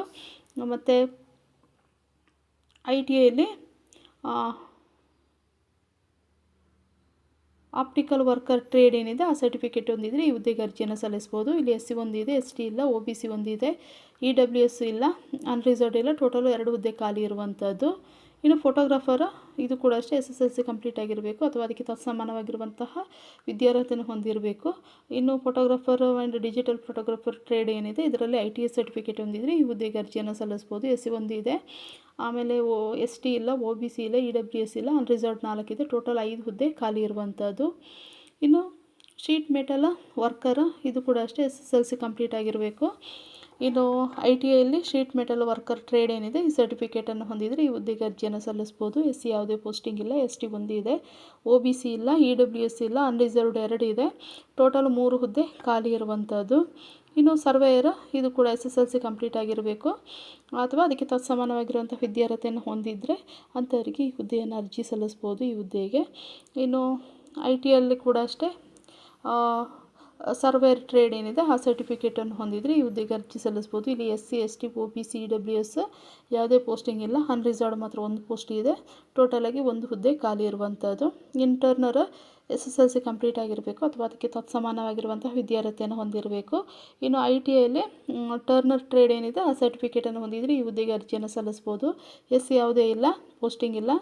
ಮತ್ತು ITAಯಲ್ಲಿ ಆಪ್ಟಿಕಲ್ ವರ್ಕರ್ ಟ್ರೇಡ್ ಏನಿದೆ ಆ ಸರ್ಟಿಫಿಕೇಟ್ ಹೊಂದಿದರೆ ಈ ಹುದ್ದೆಗೆ ಅರ್ಜಿಯನ್ನು ಸಲ್ಲಿಸ್ಬೋದು. ಇಲ್ಲಿ SC 1 ಇದೆ, ST ಇಲ್ಲ, OBC 1 ಇದೆ, EWS ಇಲ್ಲ, ಅನ್ರಿಸರ್ವ್ಡ್ ಇಲ್ಲ. ಟೋಟಲು 2 ಹುದ್ದೆ ಖಾಲಿ ಇರುವಂಥದ್ದು. ಇನ್ನು ಫೋಟೋಗ್ರಾಫರ್ ಇದು ಕೂಡ ಅಷ್ಟೇ SSLC ಕಂಪ್ಲೀಟ್ ಆಗಿರಬೇಕು ಅಥವಾ ಅದಕ್ಕೆ ತತ್ಸಮಾನವಾಗಿರುವಂತಹ ವಿದ್ಯಾರ್ಹತೆಯನ್ನು ಹೊಂದಿರಬೇಕು. ಇನ್ನು photographer and digital photographer trade ಏನಿದೆ ಇದರಲ್ಲಿ ITA ಸರ್ಟಿಫಿಕೇಟ್ ಹೊಂದಿದರೆ ಈ ಹುದ್ದೆಗೆ ಅರ್ಜಿಯನ್ನು ಸಲ್ಲಿಸ್ಬೋದು. SC 1 ಇದೆ, ಆಮೇಲೆ ST ಇಲ್ಲ, OBC ಇಲ್ಲ, EWS ಇಲ್ಲ, ಅನ್ರಿಸರ್ವ್ಡ್ 4 ಇದೆ. ಟೋಟಲ್ 5 ಹುದ್ದೆ ಖಾಲಿ ಇರುವಂಥದ್ದು. ಇನ್ನು ಶೀಟ್ ಮೆಟಲ್ ವರ್ಕರ್ ಇದು ಕೂಡ ಅಷ್ಟೇ SSLC ಕಂಪ್ಲೀಟ್ ಆಗಿರಬೇಕು. ಇನ್ನು ITAಯಲ್ಲಿ ಶೀಟ್ ಮೆಟಲ್ ವರ್ಕರ್ ಟ್ರೇಡ್ ಏನಿದೆ ಈ ಸರ್ಟಿಫಿಕೇಟನ್ನು ಹೊಂದಿದರೆ ಈ ಹುದ್ದೆಗೆ ಅರ್ಜಿಯನ್ನು ಸಲ್ಲಿಸ್ಬೋದು. SC ಯಾವುದೇ ಪೋಸ್ಟಿಂಗ್ ಇಲ್ಲ, ST 1 ಇದೆ, OBC ಇಲ್ಲ, EWS ಇಲ್ಲ, ಅನ್ರಿಸರ್ವ್ಡ್ 2 ಇದೆ. ಟೋಟಲ್ 3 ಹುದ್ದೆ ಖಾಲಿ ಇರುವಂಥದ್ದು. ಇನ್ನು ಸರ್ವೇಯರ್ ಇದು ಕೂಡ SSLC ಕಂಪ್ಲೀಟ್ ಆಗಿರಬೇಕು ಅಥವಾ ಅದಕ್ಕೆ ತತ್ಸಮಾನವಾಗಿರುವಂಥ ವಿದ್ಯಾರ್ಹತೆಯನ್ನು ಹೊಂದಿದರೆ ಅಂಥವರಿಗೆ ಈ ಹುದ್ದೆಯನ್ನು ಅರ್ಜಿ ಸಲ್ಲಿಸ್ಬೋದು ಈ ಹುದ್ದೆಗೆ. ಇನ್ನು ITಯಲ್ಲಿ ಕೂಡ ಅಷ್ಟೇ ಸರ್ವೇಯರ್ ಟ್ರೇಡ್ ಏನಿದೆ ಆ ಸರ್ಟಿಫಿಕೇಟನ್ನು ಹೊಂದಿದರೆ ಈ ಹುದ್ದೆಗೆ ಅರ್ಜಿ ಸಲ್ಲಿಸ್ಬೋದು. ಇಲ್ಲಿ SC, ST, OBC, EWS ಯಾವುದೇ ಪೋಸ್ಟಿಂಗ್ ಇಲ್ಲ, ಅನ್ರಿಸರ್ವ್ಡ್ ಮಾತ್ರ 1 ಪೋಸ್ಟ್ ಇದೆ. ಟೋಟಲಾಗಿ 1 ಹುದ್ದೆ ಖಾಲಿ ಇರುವಂಥದ್ದು. ಇಂಟರ್ನರ್ SSLC ಕಂಪ್ಲೀಟ್ ಆಗಿರಬೇಕು ಅಥವಾ ಅದಕ್ಕೆ ತತ್ಸಮಾನವಾಗಿರುವಂತಹ ವಿದ್ಯಾರ್ಹತೆಯನ್ನು ಹೊಂದಿರಬೇಕು. ಇನ್ನು ITಯಲ್ಲಿ ಟರ್ನರ್ ಟ್ರೇಡ್ ಏನಿದೆ ಆ ಸರ್ಟಿಫಿಕೇಟನ್ನು ಹೊಂದಿದರೆ ಈ ಹುದ್ದೆಗೆ ಅರ್ಜಿಯನ್ನು ಸಲ್ಲಿಸ್ಬೋದು. SC ಯಾವುದೇ ಇಲ್ಲ, ಪೋಸ್ಟಿಂಗ್ ಇಲ್ಲ,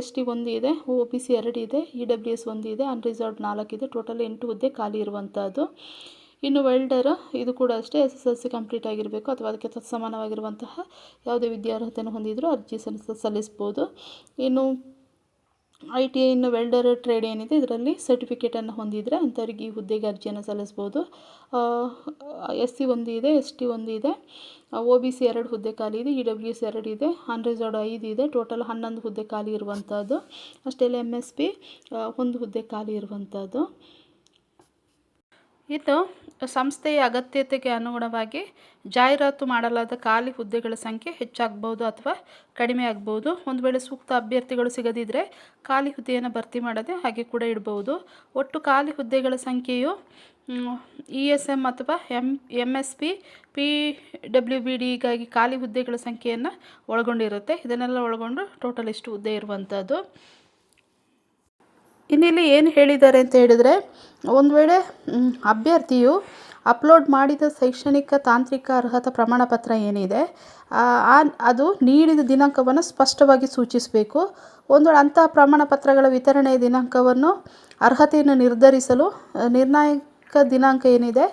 ST 1 ಇದೆ, OBC 2 ಇದೆ, EWS 1 ಇದೆ, ಅನ್ರಿಸರ್ವ್ಡ್ 4 ಇದೆ. ಟೋಟಲ್ 8 ಹುದ್ದೆ ಖಾಲಿ ಇರುವಂಥದ್ದು. ಇನ್ನು ವೆಲ್ಡರ್ ಇದು ಕೂಡ ಅಷ್ಟೇ SSLC ಕಂಪ್ಲೀಟ್ ಆಗಿರಬೇಕು ಅಥವಾ ಅದಕ್ಕೆ ತತ್ಸಮಾನವಾಗಿರುವಂತಹ ಯಾವುದೇ ವಿದ್ಯಾರ್ಹತೆಯನ್ನು ಹೊಂದಿದರೂ ಅರ್ಜಿ ಸಲ್ಲಿಸ್ಬೋದು. ಇನ್ನು ITA ಇನ್ನು ವೆಲ್ಡರ್ ಟ್ರೇಡ್ ಏನಿದೆ ಇದರಲ್ಲಿ ಸರ್ಟಿಫಿಕೇಟನ್ನು ಹೊಂದಿದರೆ ಅಂಥವ್ರಿಗೆ ಈ ಹುದ್ದೆಗೆ ಅರ್ಜಿಯನ್ನು ಸಲ್ಲಿಸ್ಬೋದು. SC 1 ಇದೆ, ST 1 ಇದೆ, OBC 2 ಹುದ್ದೆ ಖಾಲಿ ಇದೆ, EWS 2 ಇದೆ, ಅನ್ರಿಸರ್ವ್ಡ್ 5 ಇದೆ. ಟೋಟಲ್ 11 ಹುದ್ದೆ ಖಾಲಿ ಇರುವಂಥದ್ದು. ಅಷ್ಟೇ MSP 1 ಹುದ್ದೆ ಖಾಲಿ ಇರುವಂಥದ್ದು. ಇದು ಸಂಸ್ಥೆಯ ಅಗತ್ಯತೆಗೆ ಅನುಗುಣವಾಗಿ ಜಾಹೀರಾತು ಮಾಡಲಾದ ಖಾಲಿ ಹುದ್ದೆಗಳ ಸಂಖ್ಯೆ ಹೆಚ್ಚಾಗ್ಬೋದು ಅಥವಾ ಕಡಿಮೆ ಆಗ್ಬೋದು. ಒಂದು ವೇಳೆ ಸೂಕ್ತ ಅಭ್ಯರ್ಥಿಗಳು ಸಿಗದಿದ್ದರೆ ಖಾಲಿ ಹುದ್ದೆಯನ್ನು ಭರ್ತಿ ಮಾಡದೆ ಹಾಗೆ ಕೂಡ ಇಡ್ಬೋದು. ಒಟ್ಟು ಖಾಲಿ ಹುದ್ದೆಗಳ ಸಂಖ್ಯೆಯು ESM ಅಥವಾ MSP PWBDಗಾಗಿ ಖಾಲಿ ಹುದ್ದೆಗಳ ಸಂಖ್ಯೆಯನ್ನು ಒಳಗೊಂಡಿರುತ್ತೆ. ಇದನ್ನೆಲ್ಲ ಒಳಗೊಂಡು ಟೋಟಲ್ ಇಷ್ಟು ಹುದ್ದೆ ಇರುವಂಥದ್ದು. ಇನ್ನಿಲ್ಲಿ ಏನು ಹೇಳಿದ್ದಾರೆ ಅಂತ ಹೇಳಿದರೆ, ಒಂದು ವೇಳೆ ಅಭ್ಯರ್ಥಿಯು ಅಪ್ಲೋಡ್ ಮಾಡಿದ ಶೈಕ್ಷಣಿಕ ತಾಂತ್ರಿಕ ಅರ್ಹತಾ ಪ್ರಮಾಣ ಪತ್ರ ಏನಿದೆ ಅದು ನೀಡಿದ ದಿನಾಂಕವನ್ನು ಸ್ಪಷ್ಟವಾಗಿ ಸೂಚಿಸಬೇಕು. ಒಂದು ವೇಳೆ ಅಂತಹ ಪ್ರಮಾಣ ಪತ್ರಗಳ ವಿತರಣೆಯ ದಿನಾಂಕವನ್ನು ಅರ್ಹತೆಯನ್ನು ನಿರ್ಧರಿಸಲು ನಿರ್ಣಾಯಕ ದಿನಾಂಕ ಏನಿದೆ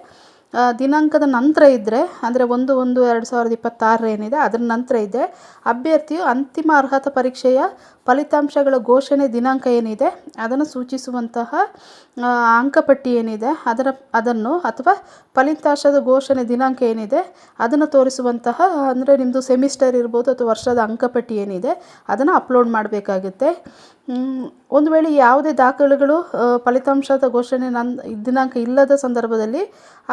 ದಿನಾಂಕದ ನಂತರ ಇದ್ದರೆ, ಅಂದರೆ 1/1/2026 ಏನಿದೆ ಅದರ ನಂತರ ಇದ್ದರೆ, ಅಭ್ಯರ್ಥಿಯು ಅಂತಿಮ ಅರ್ಹತಾ ಪರೀಕ್ಷೆಯ ಫಲಿತಾಂಶಗಳ ಘೋಷಣೆ ದಿನಾಂಕ ಏನಿದೆ ಅದನ್ನು ಸೂಚಿಸುವಂತಹ ಅಂಕಪಟ್ಟಿ ಏನಿದೆ ಅದನ್ನು ಅಥವಾ ಫಲಿತಾಂಶದ ಘೋಷಣೆ ದಿನಾಂಕ ಏನಿದೆ ಅದನ್ನು ತೋರಿಸುವಂತಹ, ಅಂದರೆ ನಿಮ್ಮದು ಸೆಮಿಸ್ಟರ್ ಇರ್ಬೋದು ಅಥವಾ ವರ್ಷದ ಅಂಕಪಟ್ಟಿ ಏನಿದೆ ಅದನ್ನು ಅಪ್ಲೋಡ್ ಮಾಡಬೇಕಾಗುತ್ತೆ. ಒಂದು ವೇಳೆ ಯಾವುದೇ ದಾಖಲೆಗಳು ಫಲಿತಾಂಶದ ಘೋಷಣೆ ದಿನಾಂಕ ಇಲ್ಲದ ಸಂದರ್ಭದಲ್ಲಿ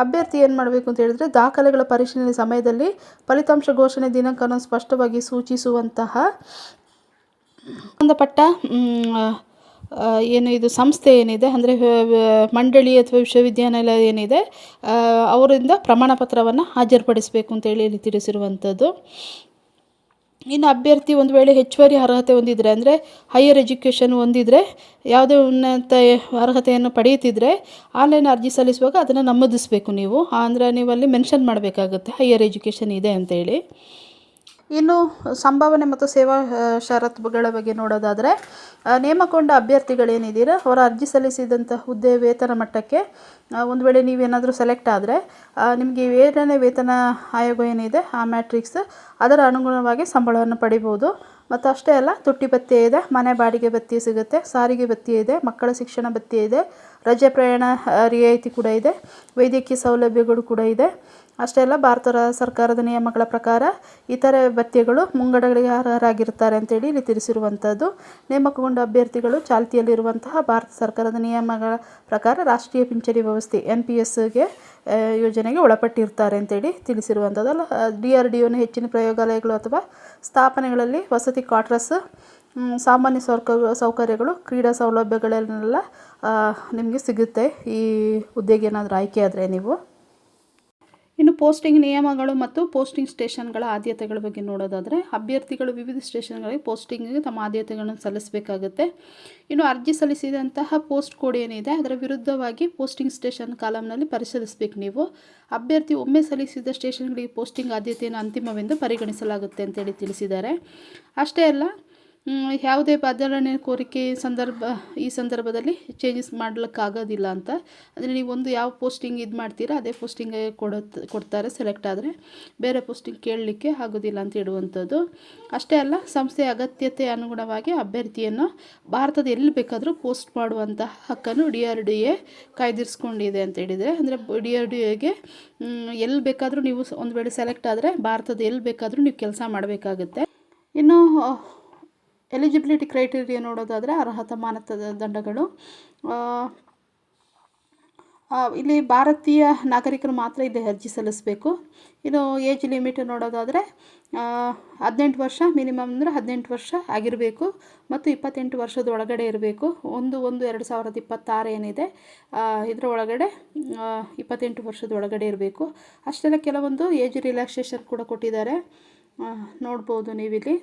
ಅಭ್ಯರ್ಥಿ ಏನು ಮಾಡಬೇಕು ಅಂತ ಹೇಳಿದರೆ, ದಾಖಲೆಗಳ ಪರಿಶೀಲನೆ ಸಮಯದಲ್ಲಿ ಫಲಿತಾಂಶ ಘೋಷಣೆ ದಿನಾಂಕವನ್ನು ಸ್ಪಷ್ಟವಾಗಿ ಸೂಚಿಸುವಂತಹ ಸಂಬಂಧಪಟ್ಟ ಏನು ಇದು ಸಂಸ್ಥೆ ಏನಿದೆ, ಅಂದರೆ ಮಂಡಳಿ ಅಥವಾ ವಿಶ್ವವಿದ್ಯಾನಿಲಯ ಏನಿದೆ ಅವರಿಂದ ಪ್ರಮಾಣ ಪತ್ರವನ್ನು ಹಾಜರುಪಡಿಸಬೇಕು ಅಂತೇಳಿ ಇಲ್ಲಿ ತಿಳಿಸಿರುವಂಥದ್ದು. ಇನ್ನು ಅಭ್ಯರ್ಥಿ ಒಂದು ವೇಳೆ ಹೆಚ್ಚುವರಿ ಅರ್ಹತೆ ಹೊಂದಿದರೆ, ಅಂದರೆ ಹೈಯರ್ ಎಜುಕೇಷನ್ ಹೊಂದಿದರೆ, ಯಾವುದೇ ಉನ್ನತ ಅರ್ಹತೆಯನ್ನು ಪಡೆಯುತ್ತಿದ್ದರೆ ಆನ್ಲೈನ್ ಅರ್ಜಿ ಸಲ್ಲಿಸುವಾಗ ಅದನ್ನು ನಮೂದಿಸಬೇಕು ನೀವು. ಅಂದರೆ ನೀವು ಅಲ್ಲಿ ಮೆನ್ಷನ್ ಮಾಡಬೇಕಾಗುತ್ತೆ ಹೈಯರ್ ಎಜುಕೇಷನ್ ಇದೆ ಅಂತೇಳಿ. ಇನ್ನು ಸಂಭಾವನೆ ಮತ್ತು ಸೇವಾ ಷರತ್ತುಗಳ ಬಗ್ಗೆ ನೋಡೋದಾದರೆ, ನೇಮಕೊಂಡ ಅಭ್ಯರ್ಥಿಗಳೇನಿದ್ದೀರ ಅವರ ಅರ್ಜಿ ಸಲ್ಲಿಸಿದಂಥ ಹುದ್ದೆ ವೇತನ ಮಟ್ಟಕ್ಕೆ ಒಂದು ವೇಳೆ ನೀವೇನಾದರೂ ಸೆಲೆಕ್ಟ್ ಆದರೆ ನಿಮಗೆ 7ನೇ ವೇತನ ಆಯೋಗ ಏನಿದೆ ಆ ಮ್ಯಾಟ್ರಿಕ್ಸ್ ಅದರ ಅನುಗುಣವಾಗಿ ಸಂಬಳವನ್ನು ಪಡಿಬೋದು. ಮತ್ತು ಅಷ್ಟೇ ಅಲ್ಲ, ತುಟ್ಟಿ ಭತ್ಯೆ ಇದೆ, ಮನೆ ಬಾಡಿಗೆ ಭತ್ಯೆ ಸಿಗುತ್ತೆ, ಸಾರಿಗೆ ಭತ್ಯೆ ಇದೆ, ಮಕ್ಕಳ ಶಿಕ್ಷಣ ಭತ್ಯೆ ಇದೆ, ರಜೆ ಪ್ರಯಾಣ ರಿಯಾಯಿತಿ ಕೂಡ ಇದೆ, ವೈದ್ಯಕೀಯ ಸೌಲಭ್ಯಗಳು ಕೂಡ ಇದೆ. ಅಷ್ಟೇ ಅಲ್ಲ, ಭಾರತ ಸರ್ಕಾರದ ನಿಯಮಗಳ ಪ್ರಕಾರ ಇತರೆ ಭತ್ಯೆಗಳು ಮುಂಗಡಗಳಿಗೆ ಅರ್ಹರಾಗಿರ್ತಾರೆ ಅಂತೇಳಿ ಇಲ್ಲಿ ತಿಳಿಸಿರುವಂಥದ್ದು. ನೇಮಕಗೊಂಡ ಅಭ್ಯರ್ಥಿಗಳು ಚಾಲ್ತಿಯಲ್ಲಿರುವಂತಹ ಭಾರತ ಸರ್ಕಾರದ ನಿಯಮಗಳ ಪ್ರಕಾರ ರಾಷ್ಟ್ರೀಯ ಪಿಂಚಣಿ ವ್ಯವಸ್ಥೆ NPSಗೆ ಯೋಜನೆಗೆ ಒಳಪಟ್ಟಿರ್ತಾರೆ ಅಂತೇಳಿ ತಿಳಿಸಿರುವಂಥದ್ದಲ್ಲ. DRDOನ ಹೆಚ್ಚಿನ ಪ್ರಯೋಗಾಲಯಗಳು ಅಥವಾ ಸ್ಥಾಪನೆಗಳಲ್ಲಿ ವಸತಿ ಕ್ವಾರ್ಟರ್ಸ್, ಸಾಮಾನ್ಯ ಸೌಕರ್ಯಗಳು, ಕ್ರೀಡಾ ಸೌಲಭ್ಯಗಳೆಲ್ಲ ನಿಮಗೆ ಸಿಗುತ್ತೆ ಈ ಹುದ್ದೆಗೆ ಏನಾದರೂ ಆಯ್ಕೆ ಆದರೆ ನೀವು. ಇನ್ನು ಪೋಸ್ಟಿಂಗ್ ನಿಯಮಗಳು ಮತ್ತು ಪೋಸ್ಟಿಂಗ್ ಸ್ಟೇಷನ್ಗಳ ಆದ್ಯತೆಗಳ ಬಗ್ಗೆ ನೋಡೋದಾದರೆ, ಅಭ್ಯರ್ಥಿಗಳು ವಿವಿಧ ಸ್ಟೇಷನ್ಗಳಿಗೆ ಪೋಸ್ಟಿಂಗಿಗೆ ತಮ್ಮ ಆದ್ಯತೆಗಳನ್ನು ಸಲ್ಲಿಸಬೇಕಾಗುತ್ತೆ. ಇನ್ನು ಅರ್ಜಿ ಸಲ್ಲಿಸಿದಂತಹ ಪೋಸ್ಟ್ ಕೋಡ್ ಏನಿದೆ ಅದರ ವಿರುದ್ಧವಾಗಿ ಪೋಸ್ಟಿಂಗ್ ಸ್ಟೇಷನ್ ಕಾಲಮ್ನಲ್ಲಿ ಪರಿಶೀಲಿಸಬೇಕು ನೀವು. ಅಭ್ಯರ್ಥಿ ಒಮ್ಮೆ ಸಲ್ಲಿಸಿದ ಸ್ಟೇಷನ್ಗಳಿಗೆ ಪೋಸ್ಟಿಂಗ್ ಆದ್ಯತೆಯನ್ನು ಅಂತಿಮವೆಂದು ಪರಿಗಣಿಸಲಾಗುತ್ತೆ ಅಂತೇಳಿ ತಿಳಿಸಿದ್ದಾರೆ. ಅಷ್ಟೇ ಅಲ್ಲ, ಯಾವುದೇ ಬದಲಾವಣೆ ಕೋರಿಕೆ ಈ ಸಂದರ್ಭದಲ್ಲಿ ಚೇಂಜಸ್ ಮಾಡಲಿಕ್ಕಾಗೋದಿಲ್ಲ ಅಂತ. ಅಂದರೆ ನೀವು ಯಾವ ಪೋಸ್ಟಿಂಗ್ ಇದು ಮಾಡ್ತೀರಾ ಅದೇ ಪೋಸ್ಟಿಂಗ್ ಕೊಡ್ತಾರೆ ಸೆಲೆಕ್ಟ್ ಆದರೆ, ಬೇರೆ ಪೋಸ್ಟಿಂಗ್ ಕೇಳಲಿಕ್ಕೆ ಆಗೋದಿಲ್ಲ ಅಂತ ಇಡುವಂಥದ್ದು. ಅಷ್ಟೇ ಅಲ್ಲ, ಸಂಸ್ಥೆಯ ಅಗತ್ಯತೆ ಅನುಗುಣವಾಗಿ ಅಭ್ಯರ್ಥಿಯನ್ನು ಭಾರತದ ಎಲ್ಲಿ ಬೇಕಾದರೂ ಪೋಸ್ಟ್ ಮಾಡುವಂತಹ ಹಕ್ಕನ್ನು DRDA ಕಾಯ್ದಿರಿಸ್ಕೊಂಡಿದೆ ಅಂತ ಹೇಳಿದರೆ, ಅಂದರೆ DRDAಗೆ ಎಲ್ಲಿ ಬೇಕಾದರೂ ನೀವು ಒಂದು ವೇಳೆ ಸೆಲೆಕ್ಟ್ ಆದರೆ ಭಾರತದ ಎಲ್ಲಿ ಬೇಕಾದರೂ ನೀವು ಕೆಲಸ ಮಾಡಬೇಕಾಗುತ್ತೆ. ಇನ್ನು ಎಲಿಜಿಬಿಲಿಟಿ ಕ್ರೈಟೀರಿಯಾ ನೋಡೋದಾದರೆ, ಅರ್ಹತಾ ಮಾನದಂಡಗಳು ಇಲ್ಲಿ ಭಾರತೀಯ ನಾಗರಿಕರು ಮಾತ್ರ ಇಲ್ಲಿ ಅರ್ಜಿ ಸಲ್ಲಿಸಬೇಕು. ಇನ್ನು ಏಜ್ ಲಿಮಿಟ್ ನೋಡೋದಾದರೆ 18 ವರ್ಷ ಮಿನಿಮಮ್, ಅಂದರೆ 18 ವರ್ಷ ಆಗಿರಬೇಕು ಮತ್ತು 28 ವರ್ಷದ ಒಳಗಡೆ ಇರಬೇಕು. 1/1/2026 ಏನಿದೆ ಇದರ ಒಳಗಡೆ 28 ವರ್ಷದ ಒಳಗಡೆ ಇರಬೇಕು. ಅಷ್ಟೆಲ್ಲ ಕೆಲವೊಂದು ಏಜ್ ರಿಲ್ಯಾಕ್ಸೇಷನ್ ಕೂಡ ಕೊಟ್ಟಿದ್ದಾರೆ, ನೋಡ್ಬೋದು ನೀವಿಲ್ಲಿ.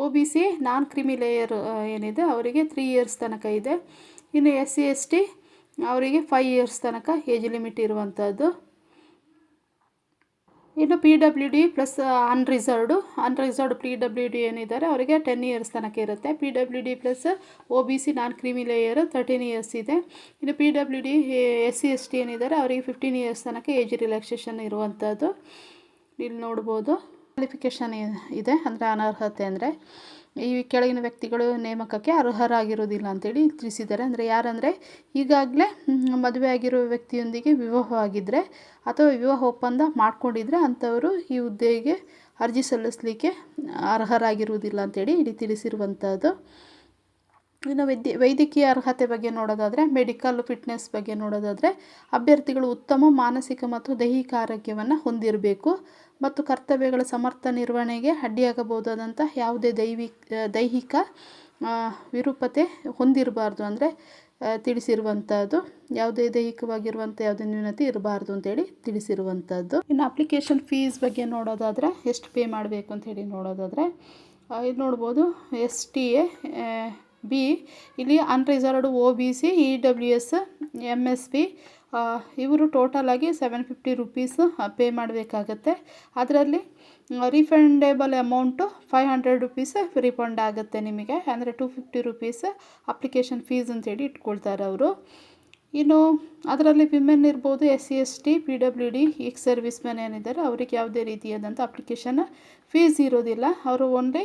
OBC ನಾನ್ ಕ್ರಿಮಿ ಲೇಯರ್ ಏನಿದೆ ಅವರಿಗೆ 3 ಇಯರ್ಸ್ ತನಕ ಇದೆ. ಇನ್ನು SC ST ಅವರಿಗೆ 5 ಇಯರ್ಸ್ ತನಕ ಏಜ್ ಲಿಮಿಟ್ ಇರುವಂಥದ್ದು. ಇನ್ನು PWD ಪ್ಲಸ್ ಅನ್ರಿಸರ್ವ್ಡ್ PWD ಏನಿದ್ದಾರೆ ಅವರಿಗೆ 10 ಇಯರ್ಸ್ ತನಕ ಇರುತ್ತೆ. PWD ಪ್ಲಸ್ OBC ನಾನ್ ಕ್ರಿಮಿ ಲೇಯರ್ 13 ಇಯರ್ಸ್ ಇದೆ. ಇನ್ನು PWD SC ST ಏನಿದ್ದಾರೆ ಅವರಿಗೆ 15 ಇಯರ್ಸ್ ತನಕ ಏಜ್ ರಿಲ್ಯಾಕ್ಸೇಷನ್ ಇರುವಂಥದ್ದು. ಇಲ್ಲಿ ನೋಡ್ಬೋದು. ಕ್ವಾಲಿಫಿಕೇಷನ್ ಇದೆ, ಅಂದರೆ ಅನರ್ಹತೆ ಅಂದರೆ ಈ ಕೆಳಗಿನ ವ್ಯಕ್ತಿಗಳು ನೇಮಕಕ್ಕೆ ಅರ್ಹರಾಗಿರೋದಿಲ್ಲ ಅಂತೇಳಿ ತಿಳಿಸಿದ್ದಾರೆ. ಅಂದರೆ ಯಾರಂದರೆ ಈಗಾಗಲೇ ಮದುವೆ ಆಗಿರೋ ವ್ಯಕ್ತಿಯೊಂದಿಗೆ ವಿವಾಹವಾಗಿದ್ದರೆ ಅಥವಾ ವಿವಾಹ ಒಪ್ಪಂದ ಮಾಡ್ಕೊಂಡಿದ್ರೆ ಅಂಥವರು ಈ ಹುದ್ದೆಗೆ ಅರ್ಜಿ ಸಲ್ಲಿಸಲಿಕ್ಕೆ ಅರ್ಹರಾಗಿರುವುದಿಲ್ಲ ಅಂತೇಳಿ ಇಲ್ಲಿ ತಿಳಿಸಿರುವಂಥದ್ದು. ಇನ್ನು ವೈದ್ಯಕೀಯ ಅರ್ಹತೆ ಬಗ್ಗೆ ನೋಡೋದಾದರೆ, ಮೆಡಿಕಲ್ ಫಿಟ್ನೆಸ್ ಬಗ್ಗೆ ನೋಡೋದಾದರೆ, ಅಭ್ಯರ್ಥಿಗಳು ಉತ್ತಮ ಮಾನಸಿಕ ಮತ್ತು ದೈಹಿಕ ಆರೋಗ್ಯವನ್ನು ಹೊಂದಿರಬೇಕು ಮತ್ತು ಕರ್ತವ್ಯಗಳ ಸಮರ್ಥ ನಿರ್ವಹಣೆಗೆ ಅಡ್ಡಿಯಾಗಬಹುದಾದಂಥ ಯಾವುದೇ ದೈಹಿಕ ವಿರೂಪತೆ ಹೊಂದಿರಬಾರ್ದು ಅಂದರೆ ತಿಳಿಸಿರುವಂಥದ್ದು. ಯಾವುದೇ ದೈಹಿಕವಾಗಿರುವಂಥ ಯಾವುದೇ ನ್ಯೂನತೆ ಇರಬಾರ್ದು ಅಂತೇಳಿ ತಿಳಿಸಿರುವಂಥದ್ದು. ಇನ್ನು ಅಪ್ಲಿಕೇಶನ್ ಫೀಸ್ ಬಗ್ಗೆ ನೋಡೋದಾದರೆ, ಎಷ್ಟು ಪೇ ಮಾಡಬೇಕು ಅಂಥೇಳಿ ನೋಡೋದಾದರೆ ಇದು ನೋಡ್ಬೋದು. STA B ಇಲ್ಲಿ ಅನ್ರಿಸರ್ವ್ಡ್ OBC EWS MSP ಇವರು ಟೋಟಲಾಗಿ 750 ರುಪೀಸ್ ಪೇ ಮಾಡಬೇಕಾಗತ್ತೆ. ಅದರಲ್ಲಿ ರಿಫಂಡೇಬಲ್ ಅಮೌಂಟು 500 ರುಪೀಸ್ ರಿಫಂಡ್ ಆಗುತ್ತೆ ನಿಮಗೆ. ಅಂದರೆ 250 ರುಪೀಸ್ ಅಪ್ಲಿಕೇಶನ್ ಫೀಸ್ ಅಂತೇಳಿ ಇಟ್ಕೊಳ್ತಾರೆ ಅವರು. ಇನ್ನು ಅದರಲ್ಲಿ ವಿಮೆನ್ ಇರ್ಬೋದು, SC ST PWD ex service man ಏನಿದ್ದಾರೆ ಅವರಿಗೆ ಯಾವುದೇ ರೀತಿಯಾದಂಥ ಅಪ್ಲಿಕೇಶನ್ ಫೀಸ್ ಇರೋದಿಲ್ಲ. ಅವರು ಓನ್ಲಿ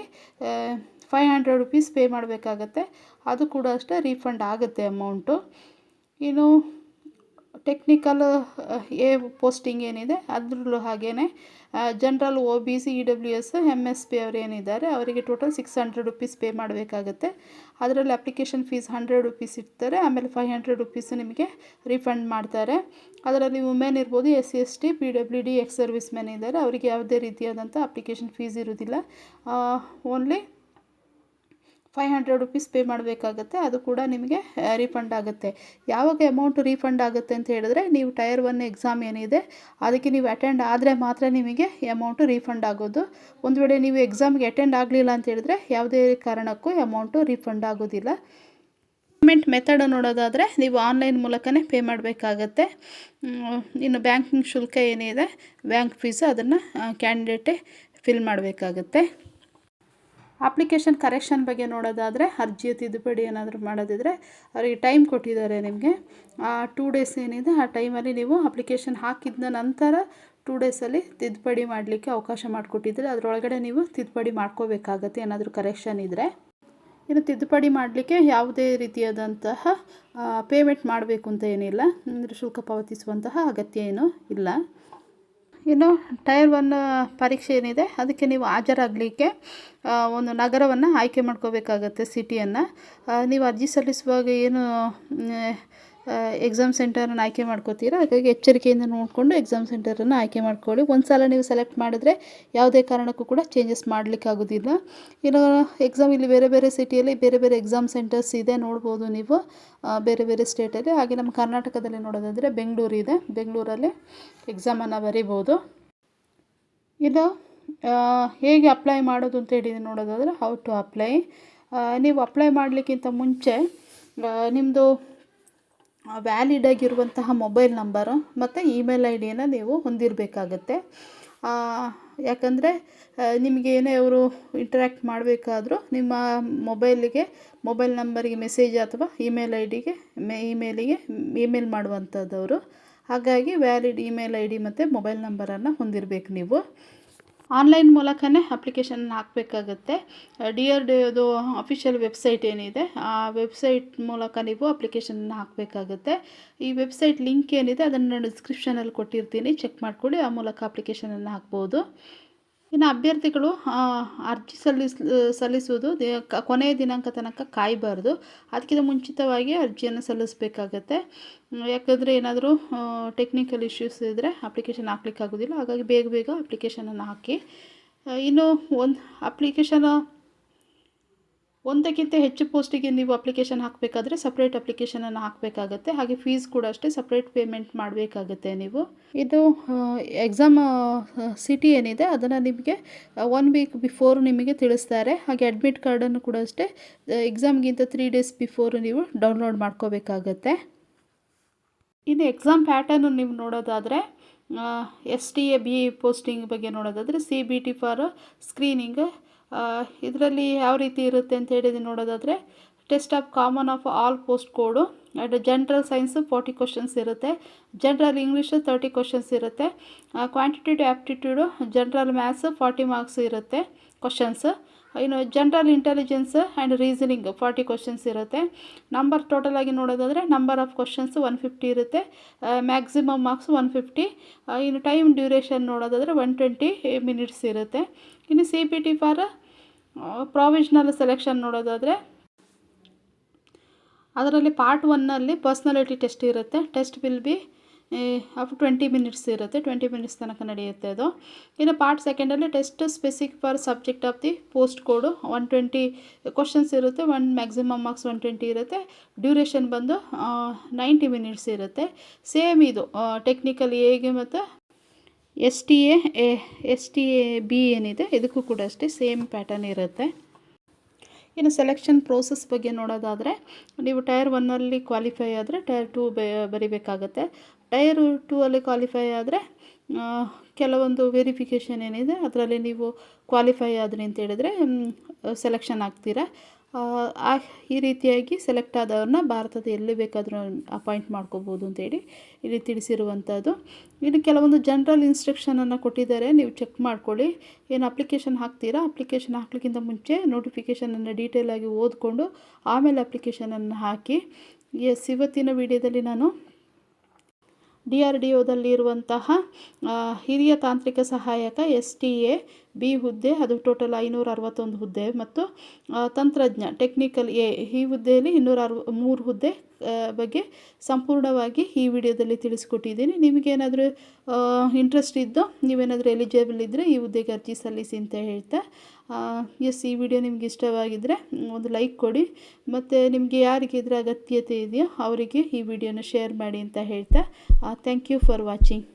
500 ರುಪೀಸ್ ಪೇ ಮಾಡಬೇಕಾಗತ್ತೆ. ಅದು ಕೂಡ ಅಷ್ಟೇ ರೀಫಂಡ್ ಆಗುತ್ತೆ ಅಮೌಂಟು. ಇನ್ನು ಟೆಕ್ನಿಕಲ್ ಪೋಸ್ಟಿಂಗ್ ಏನಿದೆ ಅದರಲ್ಲೂ ಹಾಗೇ ಜನರಲ್ OBC EWS MSP ಅವರು ಏನಿದ್ದಾರೆ ಅವರಿಗೆ ಟೋಟಲ್ 600 ರುಪೀಸ್ ಪೇ ಮಾಡಬೇಕಾಗತ್ತೆ. ಅದರಲ್ಲಿ ಅಪ್ಲಿಕೇಶನ್ ಫೀಸ್ 100 ರುಪೀಸ್ ಇಡ್ತಾರೆ, ಆಮೇಲೆ 500 ರುಪೀಸ್ ನಿಮಗೆ ರೀಫಂಡ್ ಮಾಡ್ತಾರೆ. ಅದರಲ್ಲಿ ವುಮೆನ್ ಇರ್ಬೋದು, SC ST PWD ex service man ಇದ್ದಾರೆ ಅವರಿಗೆ ಯಾವುದೇ ರೀತಿಯಾದಂಥ ಅಪ್ಲಿಕೇಶನ್ ಫೀಸ್ ಇರೋದಿಲ್ಲ. ಓನ್ಲಿ 500 ರುಪೀಸ್ ಪೇ ಮಾಡಬೇಕಾಗತ್ತೆ. ಅದು ಕೂಡ ನಿಮಗೆ ರೀಫಂಡ್ ಆಗುತ್ತೆ. ಯಾವಾಗ ಅಮೌಂಟ್ ರೀಫಂಡ್ ಆಗುತ್ತೆ ಅಂತ ಹೇಳಿದ್ರೆ, ನೀವು Tier 1 ಎಕ್ಸಾಮ್ ಏನಿದೆ ಅದಕ್ಕೆ ನೀವು ಅಟೆಂಡ್ ಆದರೆ ಮಾತ್ರ ನಿಮಗೆ ಅಮೌಂಟು ರೀಫಂಡ್ ಆಗೋದು. ಒಂದು ವೇಳೆ ನೀವು ಎಕ್ಸಾಮ್ಗೆ ಅಟೆಂಡ್ ಆಗಲಿಲ್ಲ ಅಂತ ಹೇಳಿದ್ರೆ ಯಾವುದೇ ಕಾರಣಕ್ಕೂ ಅಮೌಂಟು ರೀಫಂಡ್ ಆಗೋದಿಲ್ಲ. ಪೇಮೆಂಟ್ ಮೆಥಡ್ ನೋಡೋದಾದರೆ ನೀವು ಆನ್ಲೈನ್ ಮೂಲಕನೇ ಪೇ ಮಾಡಬೇಕಾಗತ್ತೆ. ಇನ್ನು ಬ್ಯಾಂಕಿಂಗ್ ಶುಲ್ಕ ಏನಿದೆ, ಬ್ಯಾಂಕ್ ಫೀಸ್ ಅದನ್ನು ಕ್ಯಾಂಡಿಡೇಟೇ ಫಿಲ್ ಮಾಡಬೇಕಾಗತ್ತೆ. ಅಪ್ಲಿಕೇಶನ್ ಕರೆಕ್ಷನ್ ಬಗ್ಗೆ ನೋಡೋದಾದರೆ, ಅರ್ಜಿಯ ತಿದ್ದುಪಡಿ ಏನಾದರೂ ಮಾಡೋದಿದ್ರೆ ಅವರಿಗೆ ಟೈಮ್ ಕೊಟ್ಟಿದ್ದಾರೆ ನಿಮಗೆ. ಆ 2 ಡೇಸ್ ಏನಿದೆ ಆ ಟೈಮಲ್ಲಿ ನೀವು ಅಪ್ಲಿಕೇಶನ್ ಹಾಕಿದ ನಂತರ 2 ಡೇಸಲ್ಲಿ ತಿದ್ದುಪಡಿ ಮಾಡಲಿಕ್ಕೆ ಅವಕಾಶ ಮಾಡಿಕೊಟ್ಟಿದ್ದಾರೆ. ಅದರೊಳಗಡೆ ನೀವು ತಿದ್ದುಪಡಿ ಮಾಡ್ಕೋಬೇಕಾಗತ್ತೆ ಏನಾದರೂ ಕರೆಕ್ಷನ್ ಇದ್ದರೆ. ಇನ್ನು ತಿದ್ದುಪಡಿ ಮಾಡಲಿಕ್ಕೆ ಯಾವುದೇ ರೀತಿಯಾದಂತಹ ಪೇಮೆಂಟ್ ಮಾಡಬೇಕು ಅಂತ ಏನಿಲ್ಲ, ಅಂದರೆ ಶುಲ್ಕ ಪಾವತಿಸುವಂತಹ ಅಗತ್ಯ ಏನೂ ಇಲ್ಲ. ಇನ್ನು Tier 1 ಪರೀಕ್ಷೆ ಏನಿದೆ ಅದಕ್ಕೆ ನೀವು ಹಾಜರಾಗಲಿಕ್ಕೆ ಒಂದು ನಗರವನ್ನು ಆಯ್ಕೆ ಮಾಡ್ಕೋಬೇಕಾಗತ್ತೆ, ಸಿಟಿಯನ್ನು. ನೀವು ಅರ್ಜಿ ಸಲ್ಲಿಸುವಾಗ ಏನು ಎಕ್ಸಾಮ್ ಸೆಂಟರನ್ನು ಆಯ್ಕೆ ಮಾಡ್ಕೋತೀರಾ, ಹಾಗಾಗಿ ಎಚ್ಚರಿಕೆಯಿಂದ ನೋಡಿಕೊಂಡು ಎಕ್ಸಾಮ್ ಸೆಂಟರನ್ನು ಆಯ್ಕೆ ಮಾಡ್ಕೊಳ್ಳಿ. ಒಂದು ಸಲ ನೀವು ಸೆಲೆಕ್ಟ್ ಮಾಡಿದ್ರೆ ಯಾವುದೇ ಕಾರಣಕ್ಕೂ ಕೂಡ ಚೇಂಜಸ್ ಮಾಡಲಿಕ್ಕಾಗೋದಿಲ್ಲ. ಇನ್ನು ಎಕ್ಸಾಮ್ ಇಲ್ಲಿ ಬೇರೆ ಬೇರೆ ಸಿಟಿಯಲ್ಲಿ ಬೇರೆ ಬೇರೆ ಎಕ್ಸಾಮ್ ಸೆಂಟರ್ಸ್ ಇದೆ, ನೋಡ್ಬೋದು ನೀವು ಬೇರೆ ಬೇರೆ ಸ್ಟೇಟಲ್ಲಿ. ಹಾಗೆ ನಮ್ಮ ಕರ್ನಾಟಕದಲ್ಲಿ ನೋಡೋದಾದರೆ ಬೆಂಗಳೂರು ಇದೆ, ಬೆಂಗಳೂರಲ್ಲಿ ಎಕ್ಸಾಮನ್ನು ಬರೀಬೋದು. ಇದು ಹೇಗೆ ಅಪ್ಲೈ ಮಾಡೋದು ಅಂತ ಹೇಳಿ ನೋಡೋದಾದರೆ, ಹೌ ಟು ಅಪ್ಲೈ. ನೀವು ಅಪ್ಲೈ ಮಾಡಲಿಕ್ಕಿಂತ ಮುಂಚೆ ನಿಮ್ಮದು ವ್ಯಾಲಿಡ್ ಆಗಿರುವಂತಹ ಮೊಬೈಲ್ ನಂಬರು ಮತ್ತು ಇಮೇಲ್ ID-ಯನ್ನು ನೀವು ಹೊಂದಿರಬೇಕಾಗತ್ತೆ. ಯಾಕಂದರೆ ನಿಮಗೆ ಏನೇ ಅವರು ಇಂಟ್ರ್ಯಾಕ್ಟ್ ಮಾಡಬೇಕಾದ್ರೂ ನಿಮ್ಮ ಮೊಬೈಲ್ ನಂಬರಿಗೆ ಮೆಸೇಜ್ ಅಥವಾ ಇಮೇಲ್ ID-ಗೆ ಇಮೇಲ್ ಮಾಡುವಂಥದ್ದವರು. ಹಾಗಾಗಿ ವ್ಯಾಲಿಡ್ ಇಮೇಲ್ ID ಮತ್ತು ಮೊಬೈಲ್ ನಂಬರನ್ನು ಹೊಂದಿರಬೇಕು ನೀವು. ಆನ್ಲೈನ್ ಮೂಲಕನೇ ಅಪ್ಲಿಕೇಶನ್ ಹಾಕಬೇಕಾಗತ್ತೆ. DRDOದು ಅಫಿಷಿಯಲ್ ವೆಬ್ಸೈಟ್ ಏನಿದೆ ಆ ವೆಬ್ಸೈಟ್ ಮೂಲಕ ನೀವು ಅಪ್ಲಿಕೇಶನನ್ನು ಹಾಕಬೇಕಾಗತ್ತೆ. ಈ ವೆಬ್ಸೈಟ್ ಲಿಂಕ್ ಏನಿದೆ ಅದನ್ನು ನಾನು ಡಿಸ್ಕ್ರಿಪ್ಷನಲ್ಲಿ ಕೊಟ್ಟಿರ್ತೀನಿ, ಚೆಕ್ ಮಾಡಿಕೊಳ್ಳಿ. ಆ ಮೂಲಕ ಅಪ್ಲಿಕೇಶನನ್ನು ಹಾಕ್ಬೋದು. ಇನ್ನು ಅಭ್ಯರ್ಥಿಗಳು ಅರ್ಜಿ ಸಲ್ಲಿಸುವುದು ಕೊನೆಯ ದಿನಾಂಕ ತನಕ ಕಾಯಬಾರ್ದು. ಅದಕ್ಕಿಂತ ಮುಂಚಿತವಾಗಿ ಅರ್ಜಿಯನ್ನು ಸಲ್ಲಿಸಬೇಕಾಗತ್ತೆ. ಯಾಕಂದರೆ ಏನಾದರೂ ಟೆಕ್ನಿಕಲ್ ಇಶ್ಯೂಸ್ ಇದ್ದರೆ ಅಪ್ಲಿಕೇಶನ್ ಹಾಕ್ಲಿಕ್ಕಾಗೋದಿಲ್ಲ. ಹಾಗಾಗಿ ಬೇಗ ಅಪ್ಲಿಕೇಶನನ್ನು ಹಾಕಿ. ಇನ್ನು ಒಂದಕ್ಕಿಂತ ಹೆಚ್ಚು ಪೋಸ್ಟಿಗೆ ನೀವು ಅಪ್ಲಿಕೇಶನ್ ಹಾಕಬೇಕಾದ್ರೆ ಸಪ್ರೇಟ್ ಅಪ್ಲಿಕೇಶನನ್ನು ಹಾಕಬೇಕಾಗತ್ತೆ. ಹಾಗೆ ಫೀಸ್ ಕೂಡ ಅಷ್ಟೇ ಸಪ್ರೇಟ್ ಪೇಮೆಂಟ್ ಮಾಡಬೇಕಾಗತ್ತೆ ನೀವು. ಇದು ಎಕ್ಸಾಮ್ ಸಿಟಿ ಏನಿದೆ ಅದನ್ನು ನಿಮಗೆ 1 ವೀಕ್ ಬಿಫೋರ್ ನಿಮಗೆ ತಿಳಿಸ್ತಾರೆ. ಹಾಗೆ ಅಡ್ಮಿಟ್ ಕಾರ್ಡನ್ನು ಕೂಡ ಅಷ್ಟೇ ಎಕ್ಸಾಮ್ಗಿಂತ 3 ಡೇಸ್ ಬಿಫೋರ್ ನೀವು ಡೌನ್ಲೋಡ್ ಮಾಡ್ಕೋಬೇಕಾಗತ್ತೆ. ಇನ್ನು ಎಕ್ಸಾಮ್ ಪ್ಯಾಟರ್ನು ನೀವು ನೋಡೋದಾದರೆ, STA BE ಪೋಸ್ಟಿಂಗ್ ಬಗ್ಗೆ ನೋಡೋದಾದರೆ CBT ಫಾರ್ ಸ್ಕ್ರೀನಿಂಗ್. ಇದರಲ್ಲಿ ಯಾವ ರೀತಿ ಇರುತ್ತೆ ಅಂತ ಹೇಳಿದ್ರೆ ನೋಡೋದಾದರೆ, test of common of all post code and general science 40 questions ಇರುತ್ತೆ, ಜನರಲ್ ಇಂಗ್ಲೀಷ್ 30 ಕ್ವಶನ್ಸ್ ಇರುತ್ತೆ, quantitative aptitude general maths 40 marks ಇರುತ್ತೆ ಕ್ವಶನ್ಸ್. ಇನ್ನು general intelligence and reasoning 40 questions ಇರುತ್ತೆ. ನಂಬರ್ ಟೋಟಲ್ ಆಗಿ ನೋಡೋದಾದರೆ ನಂಬರ್ ಆಫ್ ಕ್ವಶನ್ಸ್ 150 ಇರುತ್ತೆ, ಮ್ಯಾಕ್ಸಿಮಮ್ ಮಾರ್ಕ್ಸ್ 150. ಇನ್ನು time duration ನೋಡೋದಾದರೆ 120 ಮಿನಿಟ್ಸ್ ಇರುತ್ತೆ. ಇನ್ನು CBT ಫಾರ್ ಪ್ರಾವಿಷನಲ್ ಸೆಲೆಕ್ಷನ್ ನೋಡೋದಾದರೆ ಅದರಲ್ಲಿ ಪಾರ್ಟ್ 1ನಲ್ಲಿ ಪರ್ಸ್ನಾಲಿಟಿ ಟೆಸ್ಟ್ ಇರುತ್ತೆ. Test will be up 20 minutes ಇರುತ್ತೆ, 20 ಮಿನಿಟ್ಸ್ ತನಕ ನಡೆಯುತ್ತೆ ಅದು. ಇನ್ನು ಪಾರ್ಟ್ 2ನಲ್ಲಿ test specific for subject of the post code 120 questions ಇರುತ್ತೆ, ಮ್ಯಾಕ್ಸಿಮಮ್ ಮಾರ್ಕ್ಸ್ 120 ಇರುತ್ತೆ. ಡ್ಯೂರೇಷನ್ ಬಂದು 90 ಮಿನಿಟ್ಸ್ ಇರುತ್ತೆ. ಸೇಮ್ ಇದು ಟೆಕ್ನಿಕಲ್ ಎಗೆ ಮತ್ತು STA BE ಏನಿದೆ ಇದಕ್ಕೂ ಕೂಡ ಅಷ್ಟೇ ಸೇಮ್ ಪ್ಯಾಟರ್ನ್ ಇರುತ್ತೆ. ಇನ್ನು ಸೆಲೆಕ್ಷನ್ ಪ್ರೋಸೆಸ್ ಬಗ್ಗೆ ನೋಡೋದಾದರೆ, ನೀವು Tier 1ನಲ್ಲಿ ಕ್ವಾಲಿಫೈ ಆದರೆ Tier 2 ಬರೀಬೇಕಾಗತ್ತೆ. Tier 2ಅಲ್ಲಿ ಕ್ವಾಲಿಫೈ ಆದರೆ ಕೆಲವೊಂದು ವೆರಿಫಿಕೇಷನ್ ಏನಿದೆ ಅದರಲ್ಲಿ ನೀವು ಕ್ವಾಲಿಫೈ ಆದ್ರಿ ಅಂತ ಹೇಳಿದ್ರೆ ಸೆಲೆಕ್ಷನ್ ಆಗ್ತೀರಾ. ಈ ರೀತಿಯಾಗಿ ಸೆಲೆಕ್ಟ್ ಆದವ್ರನ್ನ ಭಾರತದ ಎಲ್ಲಿ ಬೇಕಾದರೂ ಅಪಾಯಿಂಟ್ ಮಾಡ್ಕೋಬೋದು ಅಂತೇಳಿ ಇಲ್ಲಿ ತಿಳಿಸಿರುವಂಥದ್ದು. ಇಲ್ಲಿ ಕೆಲವೊಂದು ಜನರಲ್ ಇನ್ಸ್ಟ್ರಕ್ಷನನ್ನು ಕೊಟ್ಟಿದ್ದಾರೆ, ನೀವು ಚೆಕ್ ಮಾಡ್ಕೊಳ್ಳಿ. ಏನು ಅಪ್ಲಿಕೇಶನ್ ಹಾಕ್ತೀರಾ, ಅಪ್ಲಿಕೇಶನ್ ಹಾಕ್ಲಿಕ್ಕಿಂತ ಮುಂಚೆ ನೋಟಿಫಿಕೇಷನನ್ನು ಡೀಟೇಲಾಗಿ ಓದಿಕೊಂಡು ಆಮೇಲೆ ಅಪ್ಲಿಕೇಶನನ್ನು ಹಾಕಿ. ಇವತ್ತಿನ ವಿಡಿಯೋದಲ್ಲಿ ನಾನು DRDOದಲ್ಲಿರುವಂತಹ ಹಿರಿಯ ತಾಂತ್ರಿಕ ಸಹಾಯಕ STA B ಹುದ್ದೆ, ಅದು ಟೋಟಲ್ 561 ಹುದ್ದೆ, ಮತ್ತು ತಂತ್ರಜ್ಞ ಟೆಕ್ನಿಕಲ್ A ಈ ಹುದ್ದೆಯಲ್ಲಿ 203 ಹುದ್ದೆ ಬಗ್ಗೆ ಸಂಪೂರ್ಣವಾಗಿ ಈ ವಿಡಿಯೋದಲ್ಲಿ ತಿಳಿಸ್ಕೊಟ್ಟಿದ್ದೀನಿ. ನಿಮಗೇನಾದರೂ ಇಂಟ್ರೆಸ್ಟ್ ಇದ್ದು ನೀವೇನಾದರೂ ಎಲಿಜಿಬಲ್ ಇದ್ದರೆ ಈ ಹುದ್ದೆಗೆ ಅರ್ಜಿ ಸಲ್ಲಿಸಿ ಅಂತ ಹೇಳ್ತಾ, ಈ ವಿಡಿಯೋ ನಿಮ್ಗೆ ಇಷ್ಟವಾಗಿದ್ದರೆ ಒಂದು ಲೈಕ್ ಕೊಡಿ, ಮತ್ತು ನಿಮಗೆ ಯಾರಿಗೆ ಇದರ ಅಗತ್ಯತೆ ಇದೆಯೋ ಅವರಿಗೆ ಈ ವಿಡಿಯೋನ ಶೇರ್ ಮಾಡಿ ಅಂತ ಹೇಳ್ತಾ, ಥ್ಯಾಂಕ್ ಯು ಫಾರ್ ವಾಚಿಂಗ್.